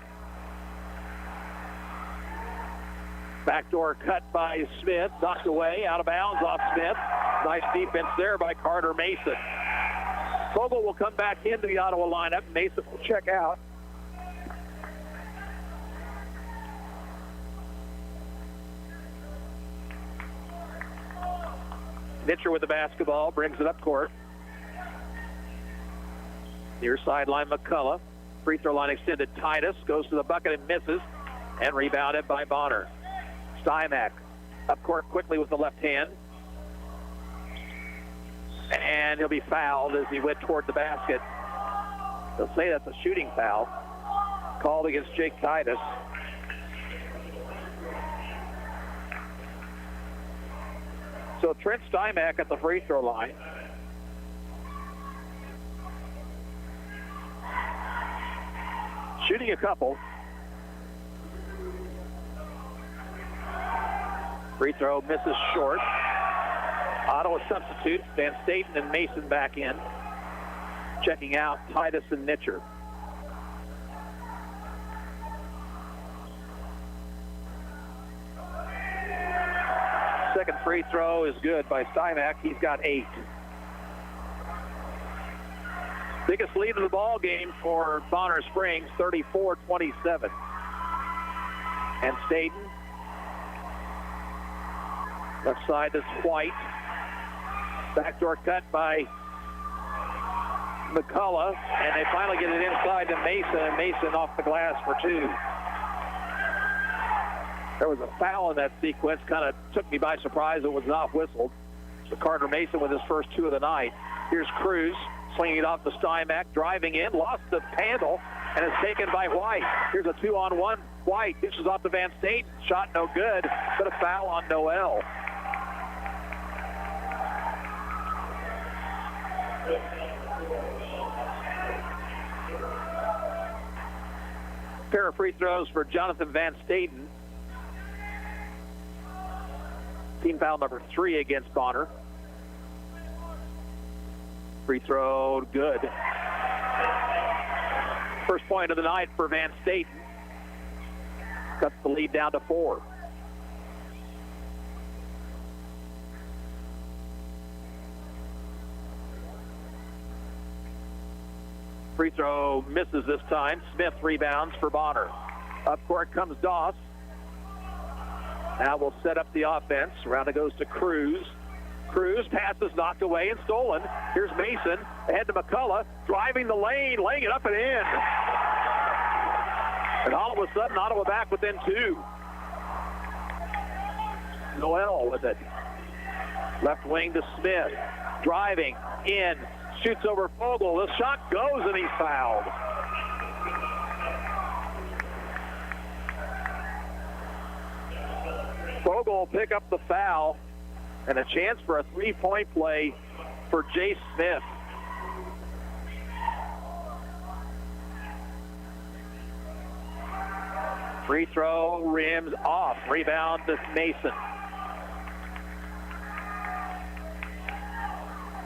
Backdoor cut by Smith, knocked away, out of bounds off Smith. Nice defense there by Carter Mason. Fogel will come back into the Ottawa lineup. Mason will check out. Nitcher with the basketball, brings it up court. Near sideline, McCullough. Free throw line extended. Titus goes to the bucket and misses, and rebounded by Bonner. Stymack up court quickly with the left hand. And he'll be fouled as he went toward the basket. They'll say that's a shooting foul. Called against Jake Titus. So Trent Stymack at the free throw line. Shooting a couple. Free throw misses short. Ottawa substitutes. Van Staten and Mason back in. Checking out Titus and Nitcher. Second free throw is good by Stymack. He's got 8. Biggest lead of the ball game for Bonner Springs, 34-27. And Staten. Left side is White. Backdoor cut by McCullough. And they finally get it inside to Mason. And Mason off the glass for 2. There was a foul in that sequence. Kind of took me by surprise. It was not whistled. So Carter Mason with his first 2 of the night. Here's Cruz. Slinging it off to Stymack, driving in, lost the handle, and is taken by White. Here's a 2-on-1. White dishes off to Van Staten. Shot no good, but a foul on Noel. Pair of free throws for Jonathan Van Staten. Team foul number 3 against Bonner. Free throw, good. First point of the night for Van Staten. Cuts the lead down to 4. Free throw misses this time. Smith rebounds for Bonner. Up court comes Doss. Now we'll set up the offense. Around it goes to Cruz. Cruz passes knocked away and stolen. Here's Mason ahead to McCullough, driving the lane, laying it up and in. And all of a sudden, Ottawa back within 2. Noel with it. Left wing to Smith. Driving in. Shoots over Fogel. The shot goes and he's fouled. Fogel will pick up the foul. And a chance for a 3-point play for Jay Smith. Free throw rims off. Rebound to Mason.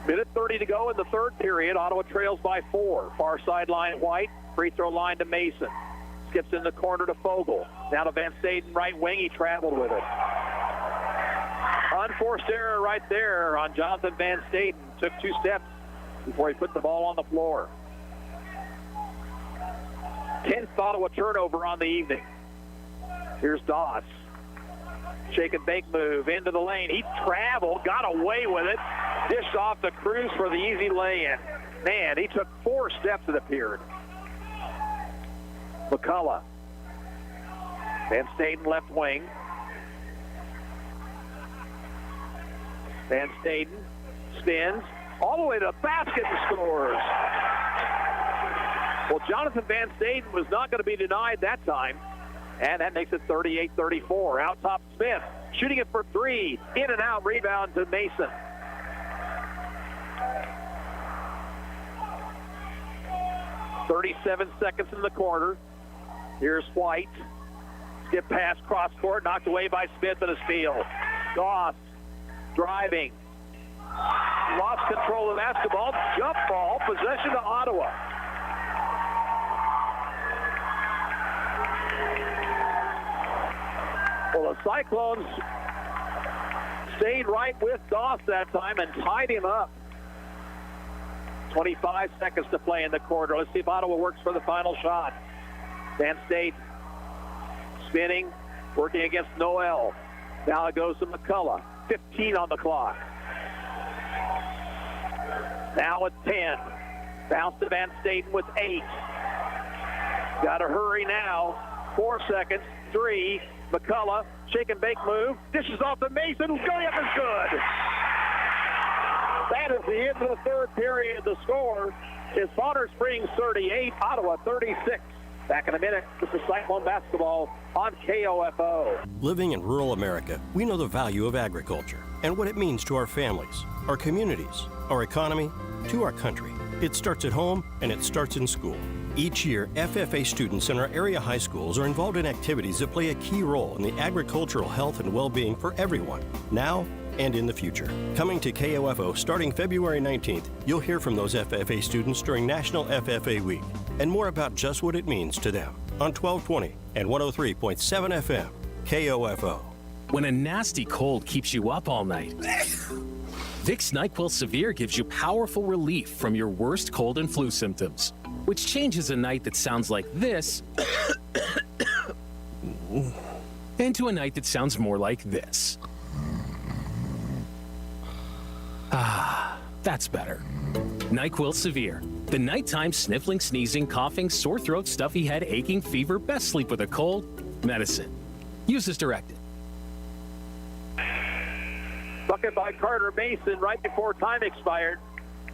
Minute 30 to go in the third period. Ottawa trails by 4. Far sideline White. Free throw line to Mason. Skips in the corner to Fogel. Now to Van Staten, right wing. He traveled with it. Unforced error right there on Jonathan Van Staten. Took 2 steps before he put the ball on the floor. 10th Ottawa turnover on the evening. Here's Doss. Shake and bake move into the lane. He traveled, got away with it. Dished off to Cruz for the easy lay-in. Man, he took 4 steps, it appeared. McCullough. Van Staten left wing. Van Staten spins all the way to the basket and scores. Well, Jonathan Van Staten was not going to be denied that time, and that makes it 38-34. Out top Smith, shooting it for 3. In and out, rebound to Mason. .37 seconds in the quarter. Here's White. Skip pass, cross court, knocked away by Smith in his field. Doss. Driving. Lost control of the basketball. Jump ball. Possession to Ottawa. Well, a Cyclones stayed right with Doss that time and tied him up. 25 seconds to play in the quarter. Let's see if Ottawa works for the final shot. Van State spinning, working against Noel. Now it goes to McCullough. 15 on the clock. Now with 10. Bounce to Van State with 8. Got to hurry now. 4 seconds. 3. McCullough, shake and bake move. Dishes off to Mason. Going up is good. That is the end of the third period. The score is Bonner Springs 38, Ottawa 36. Back in a minute. This is Cyclone basketball on KOFO. Living in rural America, we know the value of agriculture and what it means to our families, our communities, our economy, to our country. It starts at home and it starts in school. Each year, FFA students in our area high schools are involved in activities that play a key role in the agricultural health and well-being for everyone, now and in the future. Coming to KOFO starting February 19th, you'll hear from those FFA students during National FFA Week and more about just what it means to them on 1220 and 103.7 FM, KOFO. When a nasty cold keeps you up all night, Vicks NyQuil Severe gives you powerful relief from your worst cold and flu symptoms, which changes a night that sounds like this into a night that sounds more like this. Ah, that's better. NyQuil Severe. The nighttime sniffling, sneezing, coughing, sore throat, stuffy head, aching, fever, best sleep with a cold medicine. Use as directed. Bucket by Carter Mason right before time expired.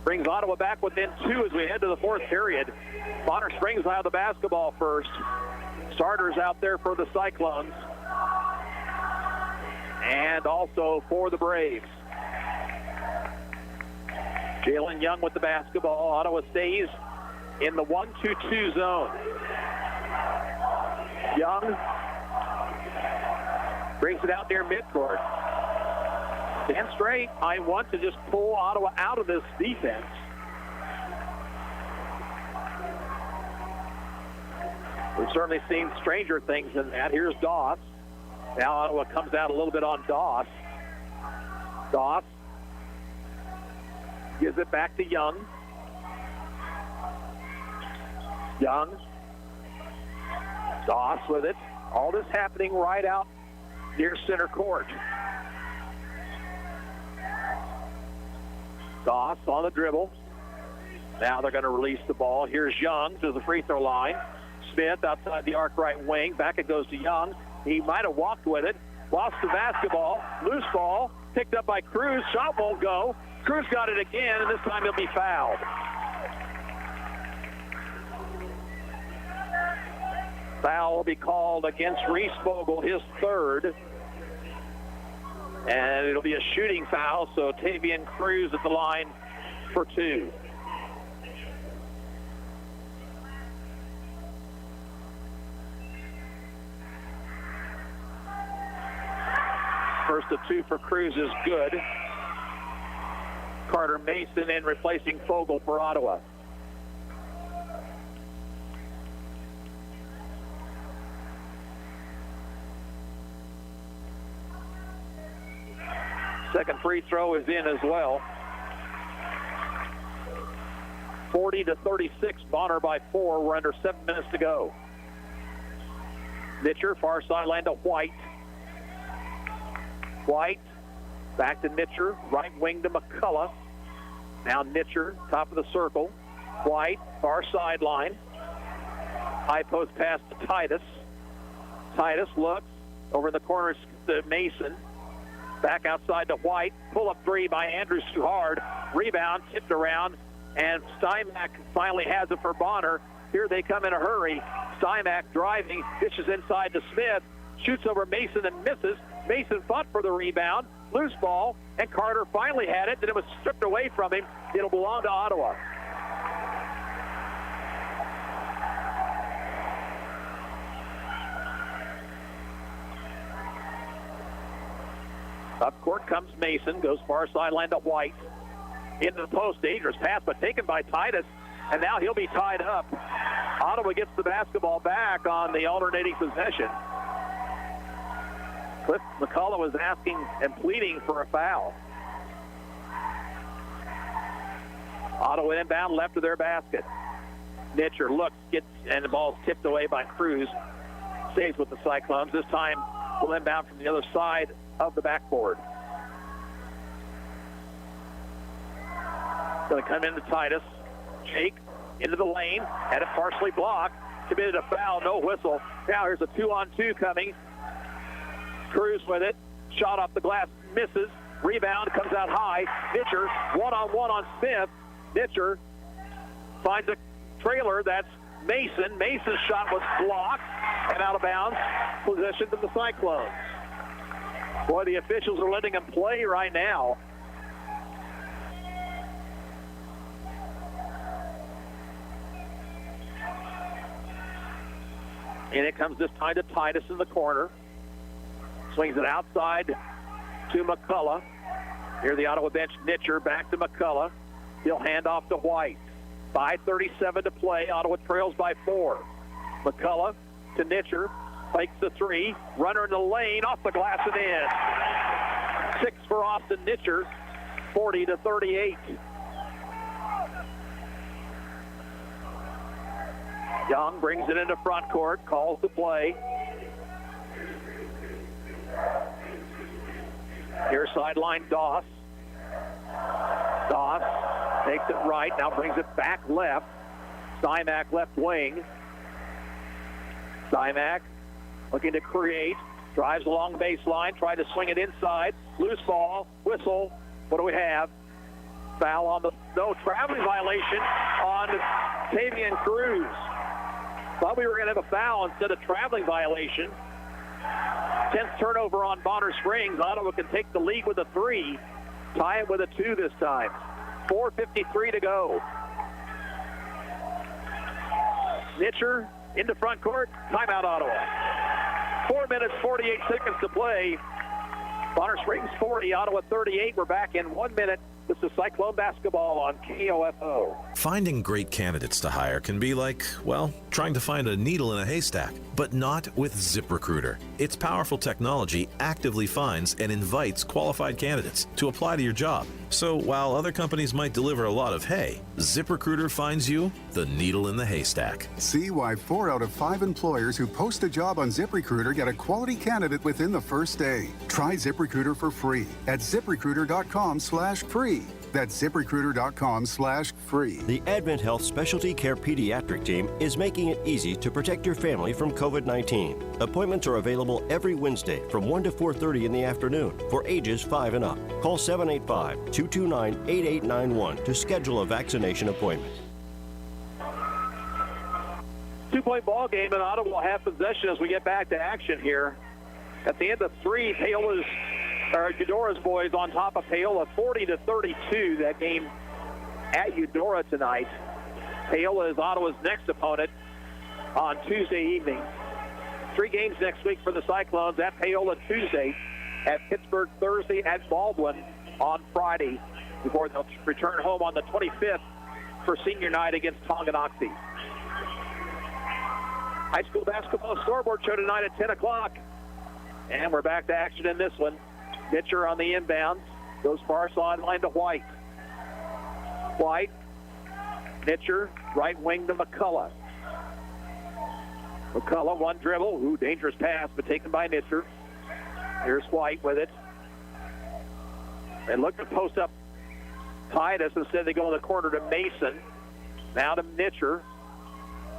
Brings Ottawa back within 2 as we head to the fourth period. Bonner Springs will have the basketball first. Starters out there for the Cyclones. And also for the Braves. Jalen Young with the basketball. Ottawa stays in the 1-2-2 zone. Young brings it out near midcourt. Stand straight. I want to just pull Ottawa out of this defense. We've certainly seen stranger things than that. Here's Doss. Now Ottawa comes out a little bit on Doss. Doss gives it back to Young. Young. Doss with it. All this happening right out near center court. Doss on the dribble. Now they're going to release the ball. Here's Young to the free throw line. Smith outside the arc right wing. Back it goes to Young. He might have walked with it. Lost the basketball. Loose ball. Picked up by Cruz. Shot won't go. Cruz got it again, and this time he'll be fouled. Foul will be called against Reese Vogel, his third. And it'll be a shooting foul, so Tavian Cruz at the line for 2. First of 2 for Cruz is good. Carter Mason in replacing Fogel for Ottawa. Second free throw is in as well. 40-36, Bonner by 4. We're under 7 minutes to go. Mitcher, far sideline to White. White, back to Mitcher, right wing to McCullough. Now Mitcher, top of the circle. White, far sideline. High post pass to Titus. Titus looks over in the corner to Mason. Back outside to White. Pull-up 3 by Andrews too hard. Rebound, tipped around, and Steinmack finally has it for Bonner. Here they come in a hurry. Steinmack driving, dishes inside to Smith. Shoots over Mason and misses. Mason fought for the rebound. Loose ball, and Carter finally had it, and it was stripped away from him. It'll belong to Ottawa. Up court comes Mason, goes far sideline to White. Into the post, dangerous pass, but taken by Titus, and now he'll be tied up. Ottawa gets the basketball back on the alternating possession. Cliff McCullough was asking and pleading for a foul. Ottawa inbound left of their basket. Nitcher looks, gets, and the ball's tipped away by Cruz. Stays with the Cyclones. This time will inbound from the other side of the backboard. Going to come into Titus. Jake into the lane. Had it partially blocked. Committed a foul. No whistle. Now here's a 2-on-2 coming. Cruz with it. Shot off the glass. Misses. Rebound. Comes out high. Nitcher. One-on-one on Smith. Nitcher finds a trailer. That's Mason. Mason's shot was blocked and out of bounds. Possession to the Cyclones. Boy, the officials are letting him play right now. And it comes this time to Titus in the corner. Swings it outside to McCullough. Near the Ottawa bench, Nitcher back to McCullough. He'll hand off to White. 5:37 to play. Ottawa trails by 4. McCullough to Nitcher. Fakes the 3. Runner in the lane. Off the glass and in. 6 for Austin Nitcher. 40-38. Young brings it into front court. Calls the play. Here sideline Doss. Doss takes it right, now brings it back left. Stymack left wing. Stymack looking to create. Drives along baseline, tried to swing it inside. Loose ball, whistle. What do we have? Foul on the, no, traveling violation on Tavian Cruz. Thought we were going to have a foul instead of traveling violation. 10th turnover on Bonner Springs. Ottawa can take the lead with a 3. Tie it with a 2 this time. 4:53 to go. Nitcher into front court. Timeout, Ottawa. 4 minutes, 48 seconds to play. Bonner Springs 40, Ottawa 38. We're back in 1 minute. This is Cyclone basketball on KOFO. Finding great candidates to hire can be like, well, trying to find a needle in a haystack, but not with ZipRecruiter. Its powerful technology actively finds and invites qualified candidates to apply to your job. So while other companies might deliver a lot of hay, ZipRecruiter finds you the needle in the haystack. See why 4 out of 5 employers who post a job on ZipRecruiter get a quality candidate within the first day. Try ZipRecruiter for free at ZipRecruiter.com/free. That's ZipRecruiter.com/free. The Advent Health Specialty Care Pediatric Team is making it easy to protect your family from COVID-19. Appointments are available every Wednesday from 1 to 4:30 in the afternoon for ages 5 and up. Call 785-229-8891 to schedule a vaccination appointment. 2-point ball game, and Ottawa will have possession as we get back to action here. At the end of 3, Eudora's boys on top of Paola 40-32. That game at Eudora tonight. Paola is Ottawa's next opponent on Tuesday evening. 3 games next week for the Cyclones. At Paola Tuesday, at Pittsburgh Thursday, at Baldwin on Friday, before they'll return home on the 25th for senior night against Tonganoxie. High school basketball scoreboard show tonight at 10 o'clock. And we're back to action in this one. Nitcher on the inbound. Goes far sideline to White. White. Nitcher. Right wing to McCullough. McCullough, one dribble. Ooh, dangerous pass, but taken by Nitcher. Here's White with it. They look to post up Titus. Instead, they go in the corner to Mason. Now to Nitcher.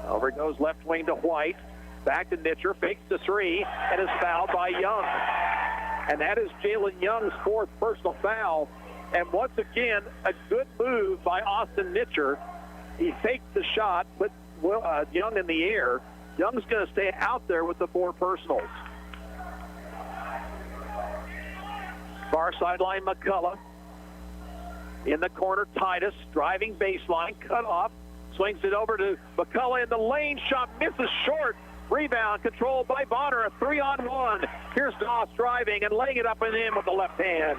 Over it goes left wing to White. Back to Nitcher. Fakes the 3 and is fouled by Young. And that is Jalen Young's 4th personal foul. And once again, a good move by Austin Nitcher. He faked the shot, put Young in the air. Young's going to stay out there with the 4 personals. Far sideline, McCullough. In the corner, Titus, driving baseline, cut off. Swings it over to McCullough in the lane. Shot misses short. Rebound controlled by Bonner, a 3-on-1. Here's Doss driving and laying it up and in with the left hand.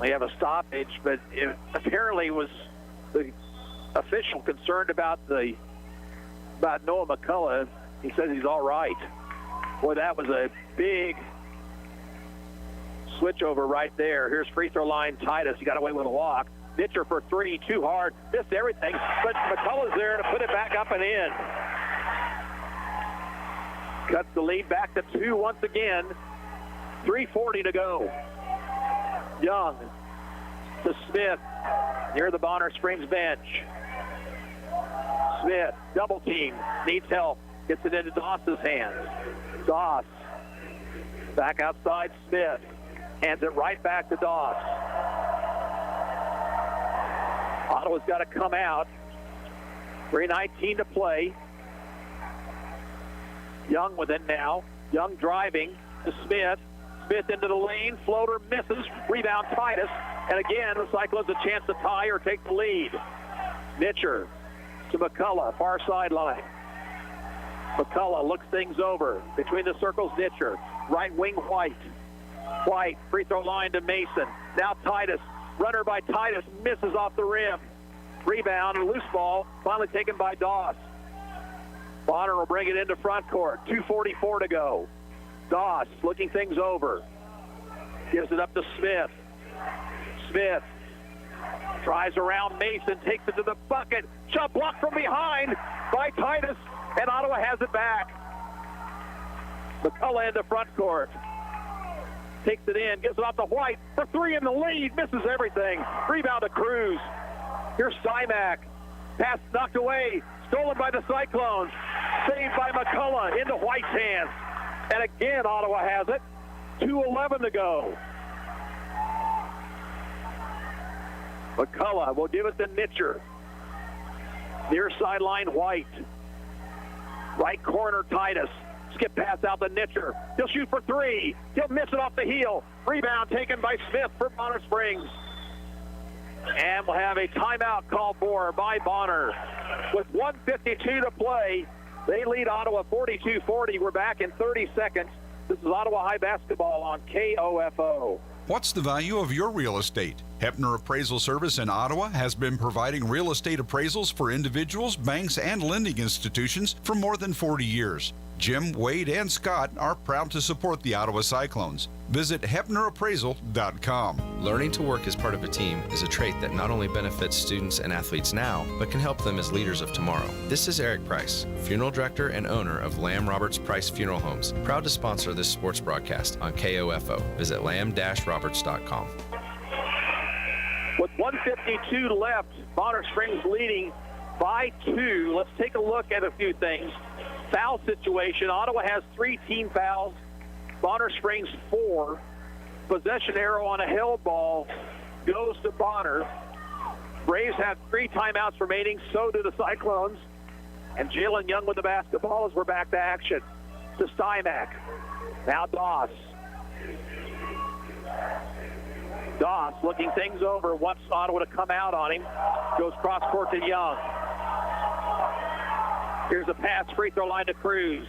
We have a stoppage, but it apparently was the official concerned about Noah McCullough. He says he's all right. Boy, that was a big switch over right there. Here's free throw line Titus. He got away with a walk. Mitcher for three, too hard. Missed everything, but McCullough's there to put it back up and in. Cuts the lead back to 2 once again. 3:40 to go. Young to Smith near the Bonner Springs bench. Smith, double team, needs help. Gets it into Doss's hands. Doss back outside Smith. Hands it right back to Doss. Ottawa's got to come out. 3:19 to play. Young with it now. Young driving to Smith. Smith into the lane. Floater misses. Rebound Titus. And again, the Cyclones a chance to tie or take the lead. Mitcher to McCullough, far sideline. McCullough looks things over. Between the circles, Mitcher. Right wing, White. White, free throw line to Mason. Now Titus. Runner by Titus, misses off the rim. Rebound, loose ball, finally taken by Doss. Bonner will bring it into front court. 2:44 to go. Doss looking things over. Gives it up to Smith. Smith tries around Mason, takes it to the bucket. Shot blocked from behind by Titus, and Ottawa has it back. McCullough into front court. Takes it in, gives it off to White for three in the lead, misses everything. Rebound to Cruz. Here's Simak. Pass knocked away, stolen by the Cyclones. Saved by McCullough into White's hands. And again, Ottawa has it. 2:11 to go. McCullough will give it to Mitcher. Near sideline, White. Right corner, Titus. Skip pass out to Mitcher. He'll shoot for three. He'll miss it off the heel. Rebound taken by Smith for Bonner Springs. And we'll have a timeout called for by Bonner. With 1:52 to play, they lead Ottawa 42-40. We're back in 30 seconds. This is Ottawa High Basketball on KOFO. What's the value of your real estate? Hepner Appraisal Service in Ottawa has been providing real estate appraisals for individuals, banks, and lending institutions for more than 40 years. Jim, Wade, and Scott are proud to support the Ottawa Cyclones. Visit HepnerAppraisal.com. Learning to work as part of a team is a trait that not only benefits students and athletes now, but can help them as leaders of tomorrow. This is Eric Price, Funeral Director and owner of Lamb Roberts Price Funeral Homes, proud to sponsor this sports broadcast on KOFO. Visit lamb-roberts.com. With 1:52 left, Bonner Springs leading by 2. Let's take a look at a few things. Foul situation. Ottawa has 3 team fouls. Bonner Springs 4. Possession arrow on a held ball goes to Bonner. Braves have 3 timeouts remaining. So do the Cyclones. And Jalen Young with the basketball as we're back to action. To Stymack. Now Doss. Doss looking things over. Wants Ottawa to come out on him. Goes cross court to Young. Here's a pass, free throw line to Cruz.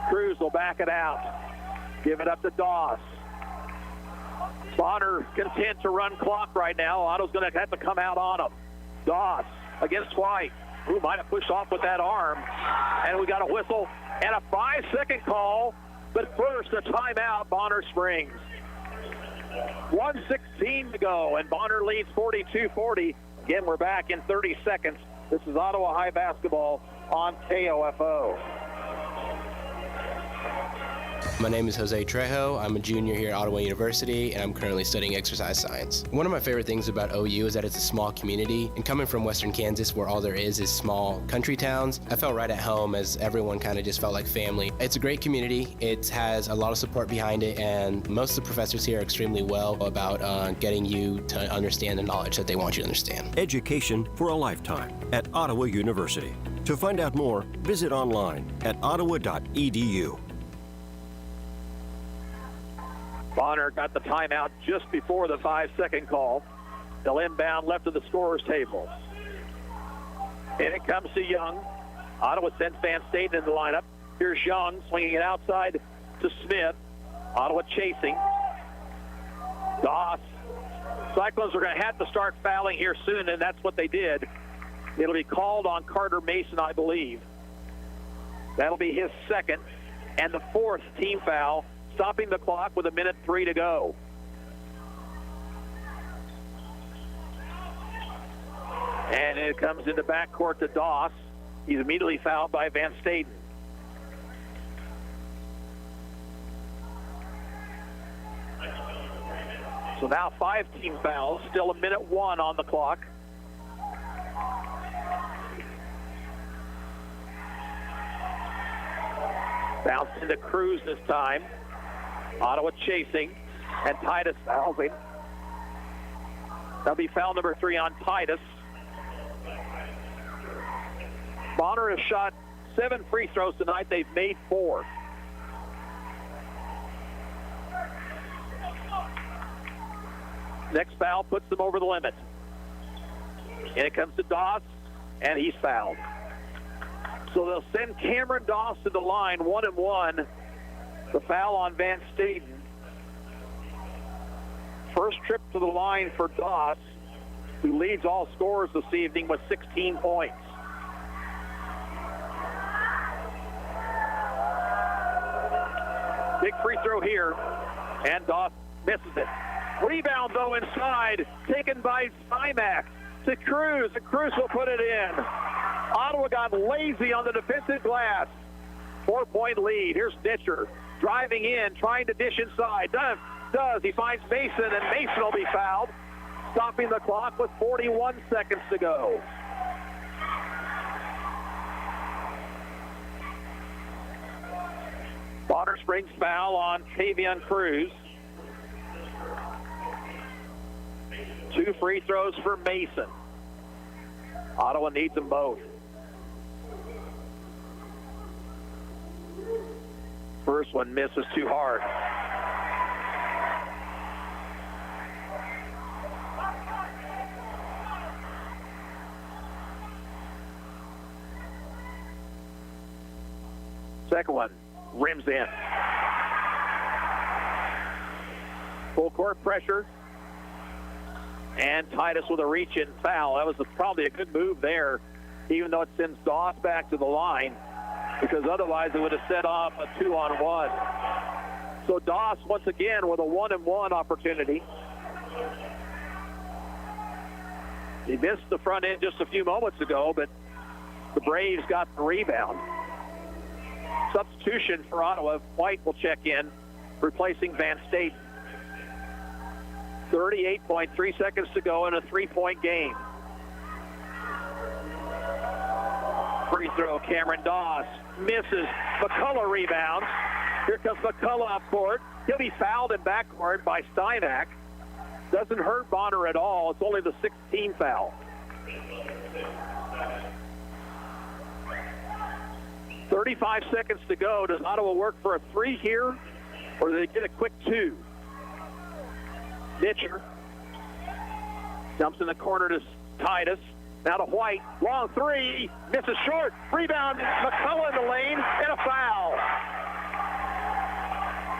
Cruz will back it out. Give it up to Doss. Bonner content to run clock right now. Otto's going to have to come out on him. Doss against White, who might have pushed off with that arm. And we got a whistle and a 5-second call. But first, a timeout, Bonner Springs. 1:16 to go, and Bonner leads 42-40. Again, we're back in 30 seconds. This is Ottawa High Basketball on KOFO. My name is Jose Trejo. I'm a junior here at Ottawa University, and I'm currently studying exercise science. One of my favorite things about OU is that it's a small community, and coming from Western Kansas, where all there is small country towns, I felt right at home as everyone kind of just felt like family. It's a great community. It has a lot of support behind it, and most of the professors here are extremely well about getting you to understand the knowledge that they want you to understand. Education for a lifetime at Ottawa University. To find out more, visit online at ottawa.edu. Bonner got the timeout just before the 5-second call. They'll inbound left of the scorer's table. And it comes to Young. Ottawa sends Van Staten in the lineup. Here's Young swinging it outside to Smith. Ottawa chasing. Doss Cyclones are going to have to start fouling here soon, and that's what they did. It'll be called on Carter Mason, I believe. That'll be his second and the fourth team foul, stopping the clock with 1:03 to go. And it comes into backcourt to Doss. He's immediately fouled by Van Staden. So now 5 team fouls, still 1:01 on the clock. Bounce into Cruz this time. Ottawa chasing, and Titus fouling. That'll be foul number 3 on Titus. Bonner has shot 7 free throws tonight. They've made 4. Next foul puts them over the limit. And it comes to Doss, and he's fouled. So they'll send Cameron Doss to the line, 1-1. The foul on Van Staden. First trip to the line for Doss, who leads all scorers this evening with 16 points. Big free throw here, and Doss misses it. Rebound, though, inside, taken by Stymack to Cruz, and Cruz will put it in. Ottawa got lazy on the defensive glass. 4-point lead. Here's Ditcher driving in, trying to dish inside. Does. He finds Mason, and Mason will be fouled, stopping the clock with 41 seconds to go. Bonner Springs foul on Tavion Cruz. 2 free throws for Mason. Ottawa needs them both. First one misses too hard. Second one rims in. Full court pressure. And Titus with a reach-in foul. That was probably a good move there, even though it sends Doss back to the line, because otherwise it would have set off a 2-on-1. So Doss, once again, with a 1-and-1 opportunity. He missed the front end just a few moments ago, but the Braves got the rebound. Substitution for Ottawa. White will check in, replacing Van Staden. 38.3 seconds to go in a 3-point game. Free throw, Cameron Doss misses. McCullough rebounds. Here comes McCullough up court. He'll be fouled in backcourt by Stymack. Doesn't hurt Bonner at all. It's only the 16th foul. 35 seconds to go. Does Ottawa work for a 3 here, or do they get a quick 2? Ditcher dumps in the corner to Titus. Now to White. Long 3. Misses short. Rebound. McCullough in the lane. And a foul.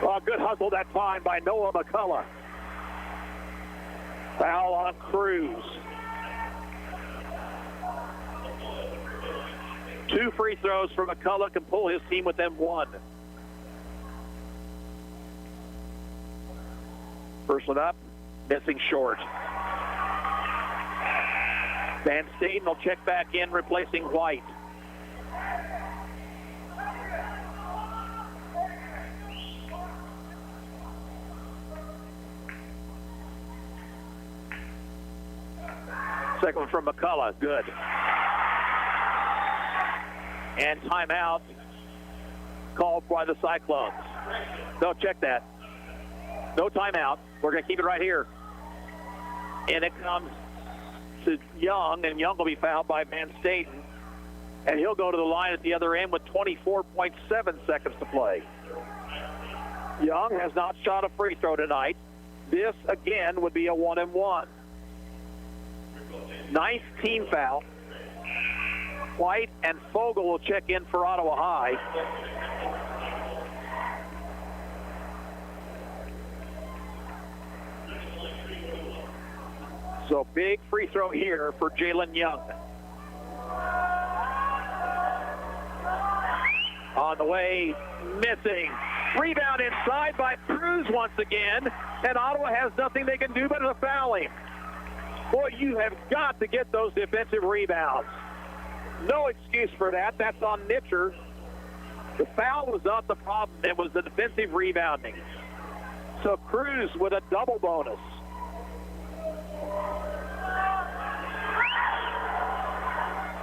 Oh, good hustle that time by Noah McCullough. Foul on Cruz. 2 free throws for McCullough can pull his team within 1. First one up. Missing short. Van Staden will check back in, replacing White. Second one from McCullough. Good. And timeout called by the Cyclones. No, check that. No timeout. We're going to keep it right here. And it comes to Young, and Young will be fouled by Van Staden. And he'll go to the line at the other end with 24.7 seconds to play. Young has not shot a free throw tonight. This, again, would be a 1-and-1. 9th team foul. White and Fogle will check in for Ottawa High. So big free throw here for Jalen Young. On the way, missing. Rebound inside by Cruz once again, and Ottawa has nothing they can do but to foul him. Boy, you have got to get those defensive rebounds. No excuse for that. That's on Nitcher. The foul was not the problem. It was the defensive rebounding. So Cruz with a double bonus.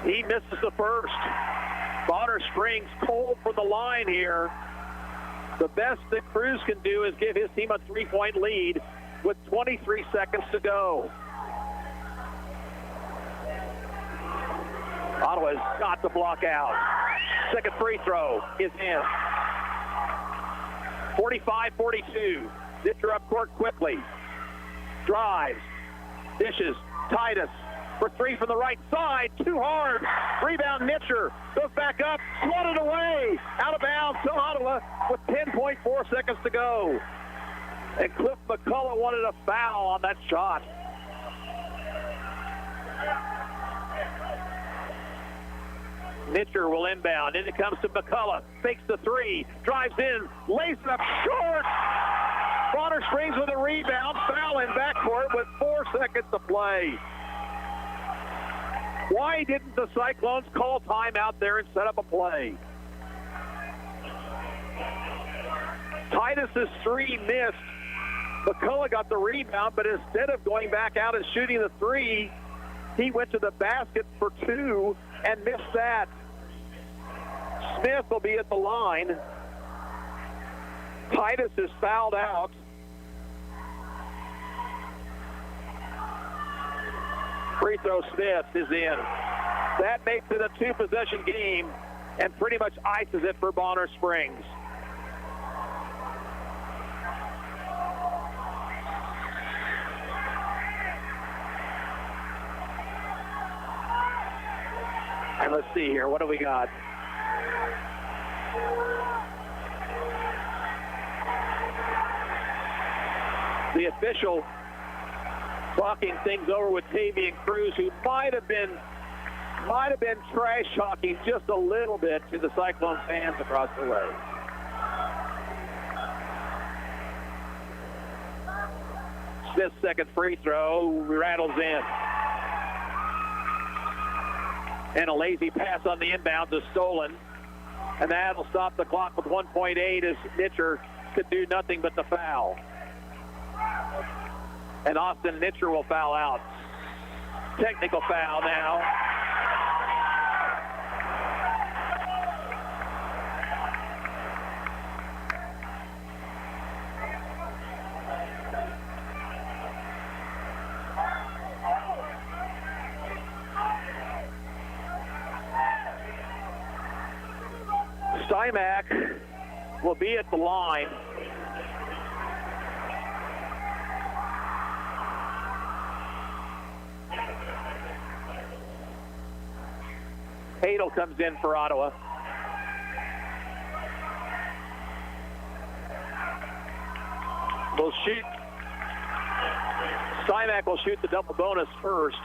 He misses the first. Bonner Springs cold from the line here. The best that Cruz can do is give his team a 3-point lead with 23 seconds to go. Ottawa has got to block out. Second free throw is in. 45-42. Nitcher up court quickly. Drives. Dishes. Titus for three from the right side. Too hard. Rebound Nitcher. Goes back up. Floated away. Out of bounds to Ottawa with 10.4 seconds to go. And Cliff McCullough wanted a foul on that shot. Nitcher will inbound. In it comes to McCullough. Fakes the three. Drives in. Lays it up short. Bonner Springs with a rebound. Foul in backcourt with 4 seconds to play. Why didn't the Cyclones call time out there and set up a play? Titus's three missed. McCullough got the rebound, but instead of going back out and shooting the three, he went to the basket for two and missed that. Smith will be at the line. Titus is fouled out. Free throw Smith is in. That makes it a two-possession game and pretty much ices it for Bonner Springs. And let's see here. What do we got? The official talking things over with Tavian Cruz, who might have been trash talking just a little bit to the Cyclone fans across the way. Smith's second free throw rattles in. And a lazy pass on the inbounds is stolen. And that'll stop the clock with 1.8 as Nitcher could do nothing but the foul. And Austin Nitcher will foul out. Technical foul now. Stymack will be at the line. Hadel comes in for Ottawa. Will shoot. Stymack will shoot the double bonus first.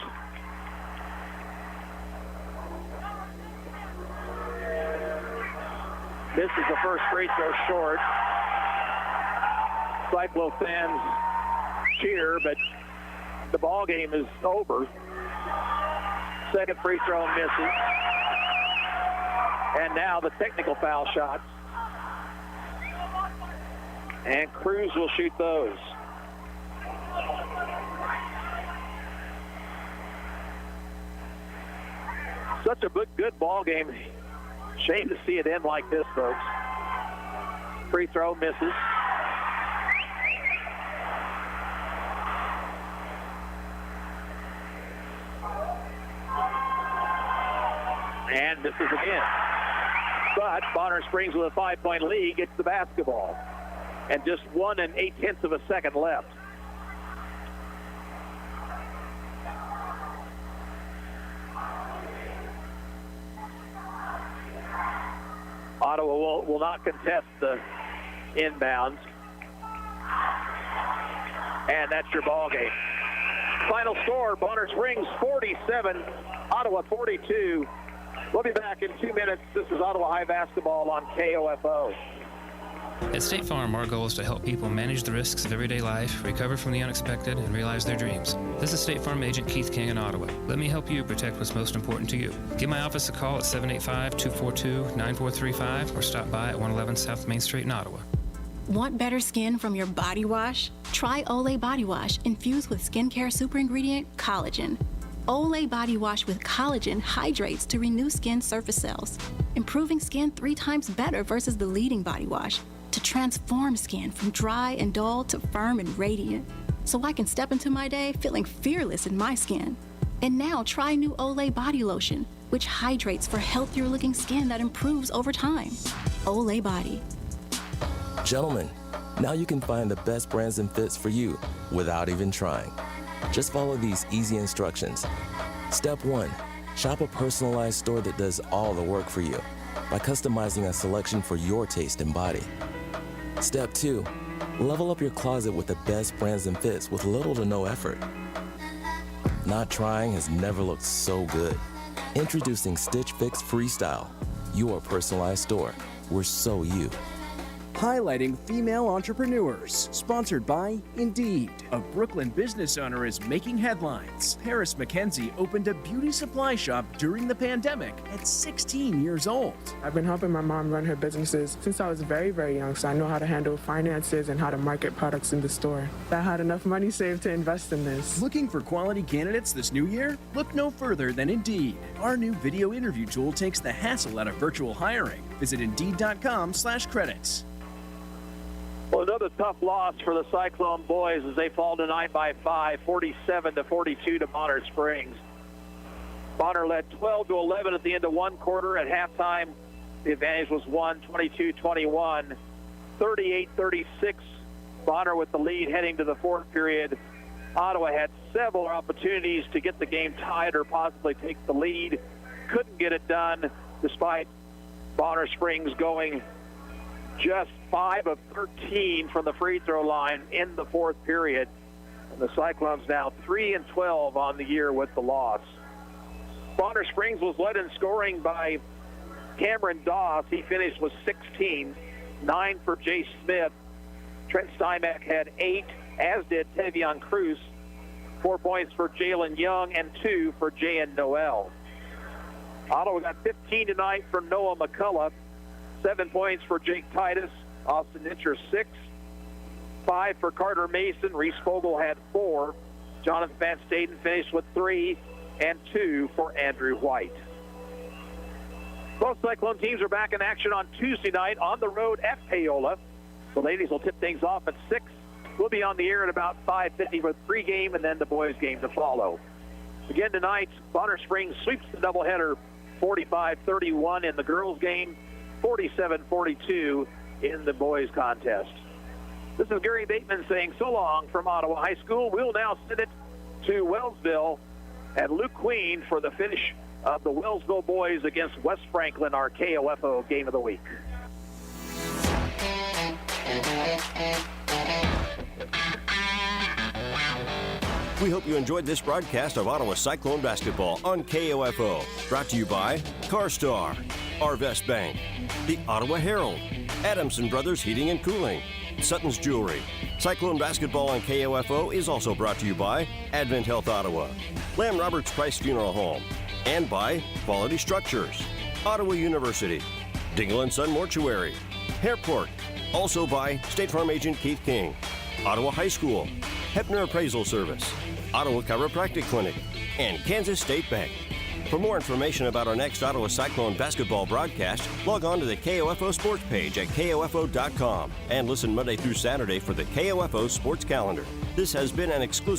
This is the first free throw short. Cyclone fans cheer, but the ball game is over. Second free throw misses. And now the technical foul shots. And Cruz will shoot those. Such a good ball game. Shame to see it end like this, folks. Free throw misses. And misses again. But Bonner Springs with a 5-point lead gets the basketball. And just 1 8/10 of a second left. Ottawa will not contest the inbounds. And that's your ball game. Final score, Bonner Springs 47, Ottawa 42. We'll be back in 2 minutes. This is Ottawa High Basketball on KOFO. At State Farm, our goal is to help people manage the risks of everyday life, recover from the unexpected, and realize their dreams. This is State Farm Agent Keith King in Ottawa. Let me help you protect what's most important to you. Give my office a call at 785-242-9435 or stop by at 111 South Main Street in Ottawa. Want better skin from your body wash? Try Olay Body Wash infused with skincare super ingredient collagen. Olay Body Wash with collagen hydrates to renew skin surface cells, improving skin 3 times better versus the leading body wash, to transform skin from dry and dull to firm and radiant, so I can step into my day feeling fearless in my skin. And now try new Olay Body Lotion, which hydrates for healthier looking skin that improves over time. Olay Body. Gentlemen, now you can find the best brands and fits for you without even trying. Just follow these easy instructions. Step 1, shop a personalized store that does all the work for you by customizing a selection for your taste and body. Step 2, level up your closet with the best brands and fits with little to no effort. Not trying has never looked so good. Introducing Stitch Fix Freestyle, your personalized store. We're so you. Highlighting female entrepreneurs. Sponsored by Indeed. A Brooklyn business owner is making headlines. Paris McKenzie opened a beauty supply shop during the pandemic at 16 years old. I've been helping my mom run her businesses since I was very, very young, so I know how to handle finances and how to market products in the store. I had enough money saved to invest in this. Looking for quality candidates this new year? Look no further than Indeed. Our new video interview tool takes the hassle out of virtual hiring. Visit Indeed.com/credits. Well, another tough loss for the Cyclone boys as they fall tonight by 5, 47-42 to Bonner Springs. Bonner led 12-11 at the end of one quarter. At halftime, the advantage was 22-21, 38-36. Bonner with the lead heading to the fourth period. Ottawa had several opportunities to get the game tied or possibly take the lead. Couldn't get it done despite Bonner Springs going just 5 of 13 from the free throw line in the fourth period. And the Cyclones now 3-12 on the year with the loss. Bonner Springs was led in scoring by Cameron Doss. He finished with 16, 9 for Jay Smith. Trent Steinbeck had 8, as did Tevion Cruz. 4 points for Jalen Young and 2 for Jayan Noel. Ottawa got 15 tonight from Noah McCullough. 7 points for Jake Titus. Austin Nitcher 6. 5 for Carter Mason. Reese Fogel had 4. Jonathan Van Staden finished with 3 and 2 for Andrew White. Both Cyclone teams are back in action on Tuesday night on the road at Paola. The ladies will tip things off at 6. We'll be on the air at about 5:50 for the pregame and then the boys' game to follow. Again tonight, Bonner Springs sweeps the doubleheader 45-31 in the girls' game, 47-42 in the boys' contest. This is Gary Bateman saying so long from Ottawa High School. We'll now send it to Wellsville and Luke Queen for the finish of the Wellsville boys against West Franklin, our KOFO game of the week. We hope you enjoyed this broadcast of Ottawa Cyclone basketball on KOFO. Brought to you by CarStar, Arvest Bank, the Ottawa Herald, Adamson Brothers Heating and Cooling, Sutton's Jewelry. Cyclone basketball on KOFO is also brought to you by Advent Health Ottawa, Lamb Roberts Price Funeral Home, and by Quality Structures, Ottawa University, Dingle & Son Mortuary, Airport, also by State Farm Agent Keith King, Ottawa High School, Hepner Appraisal Service, Ottawa Chiropractic Clinic, and Kansas State Bank. For more information about our next Ottawa Cyclone basketball broadcast, log on to the KOFO Sports page at KOFO.com and listen Monday through Saturday for the KOFO Sports Calendar. This has been an exclusive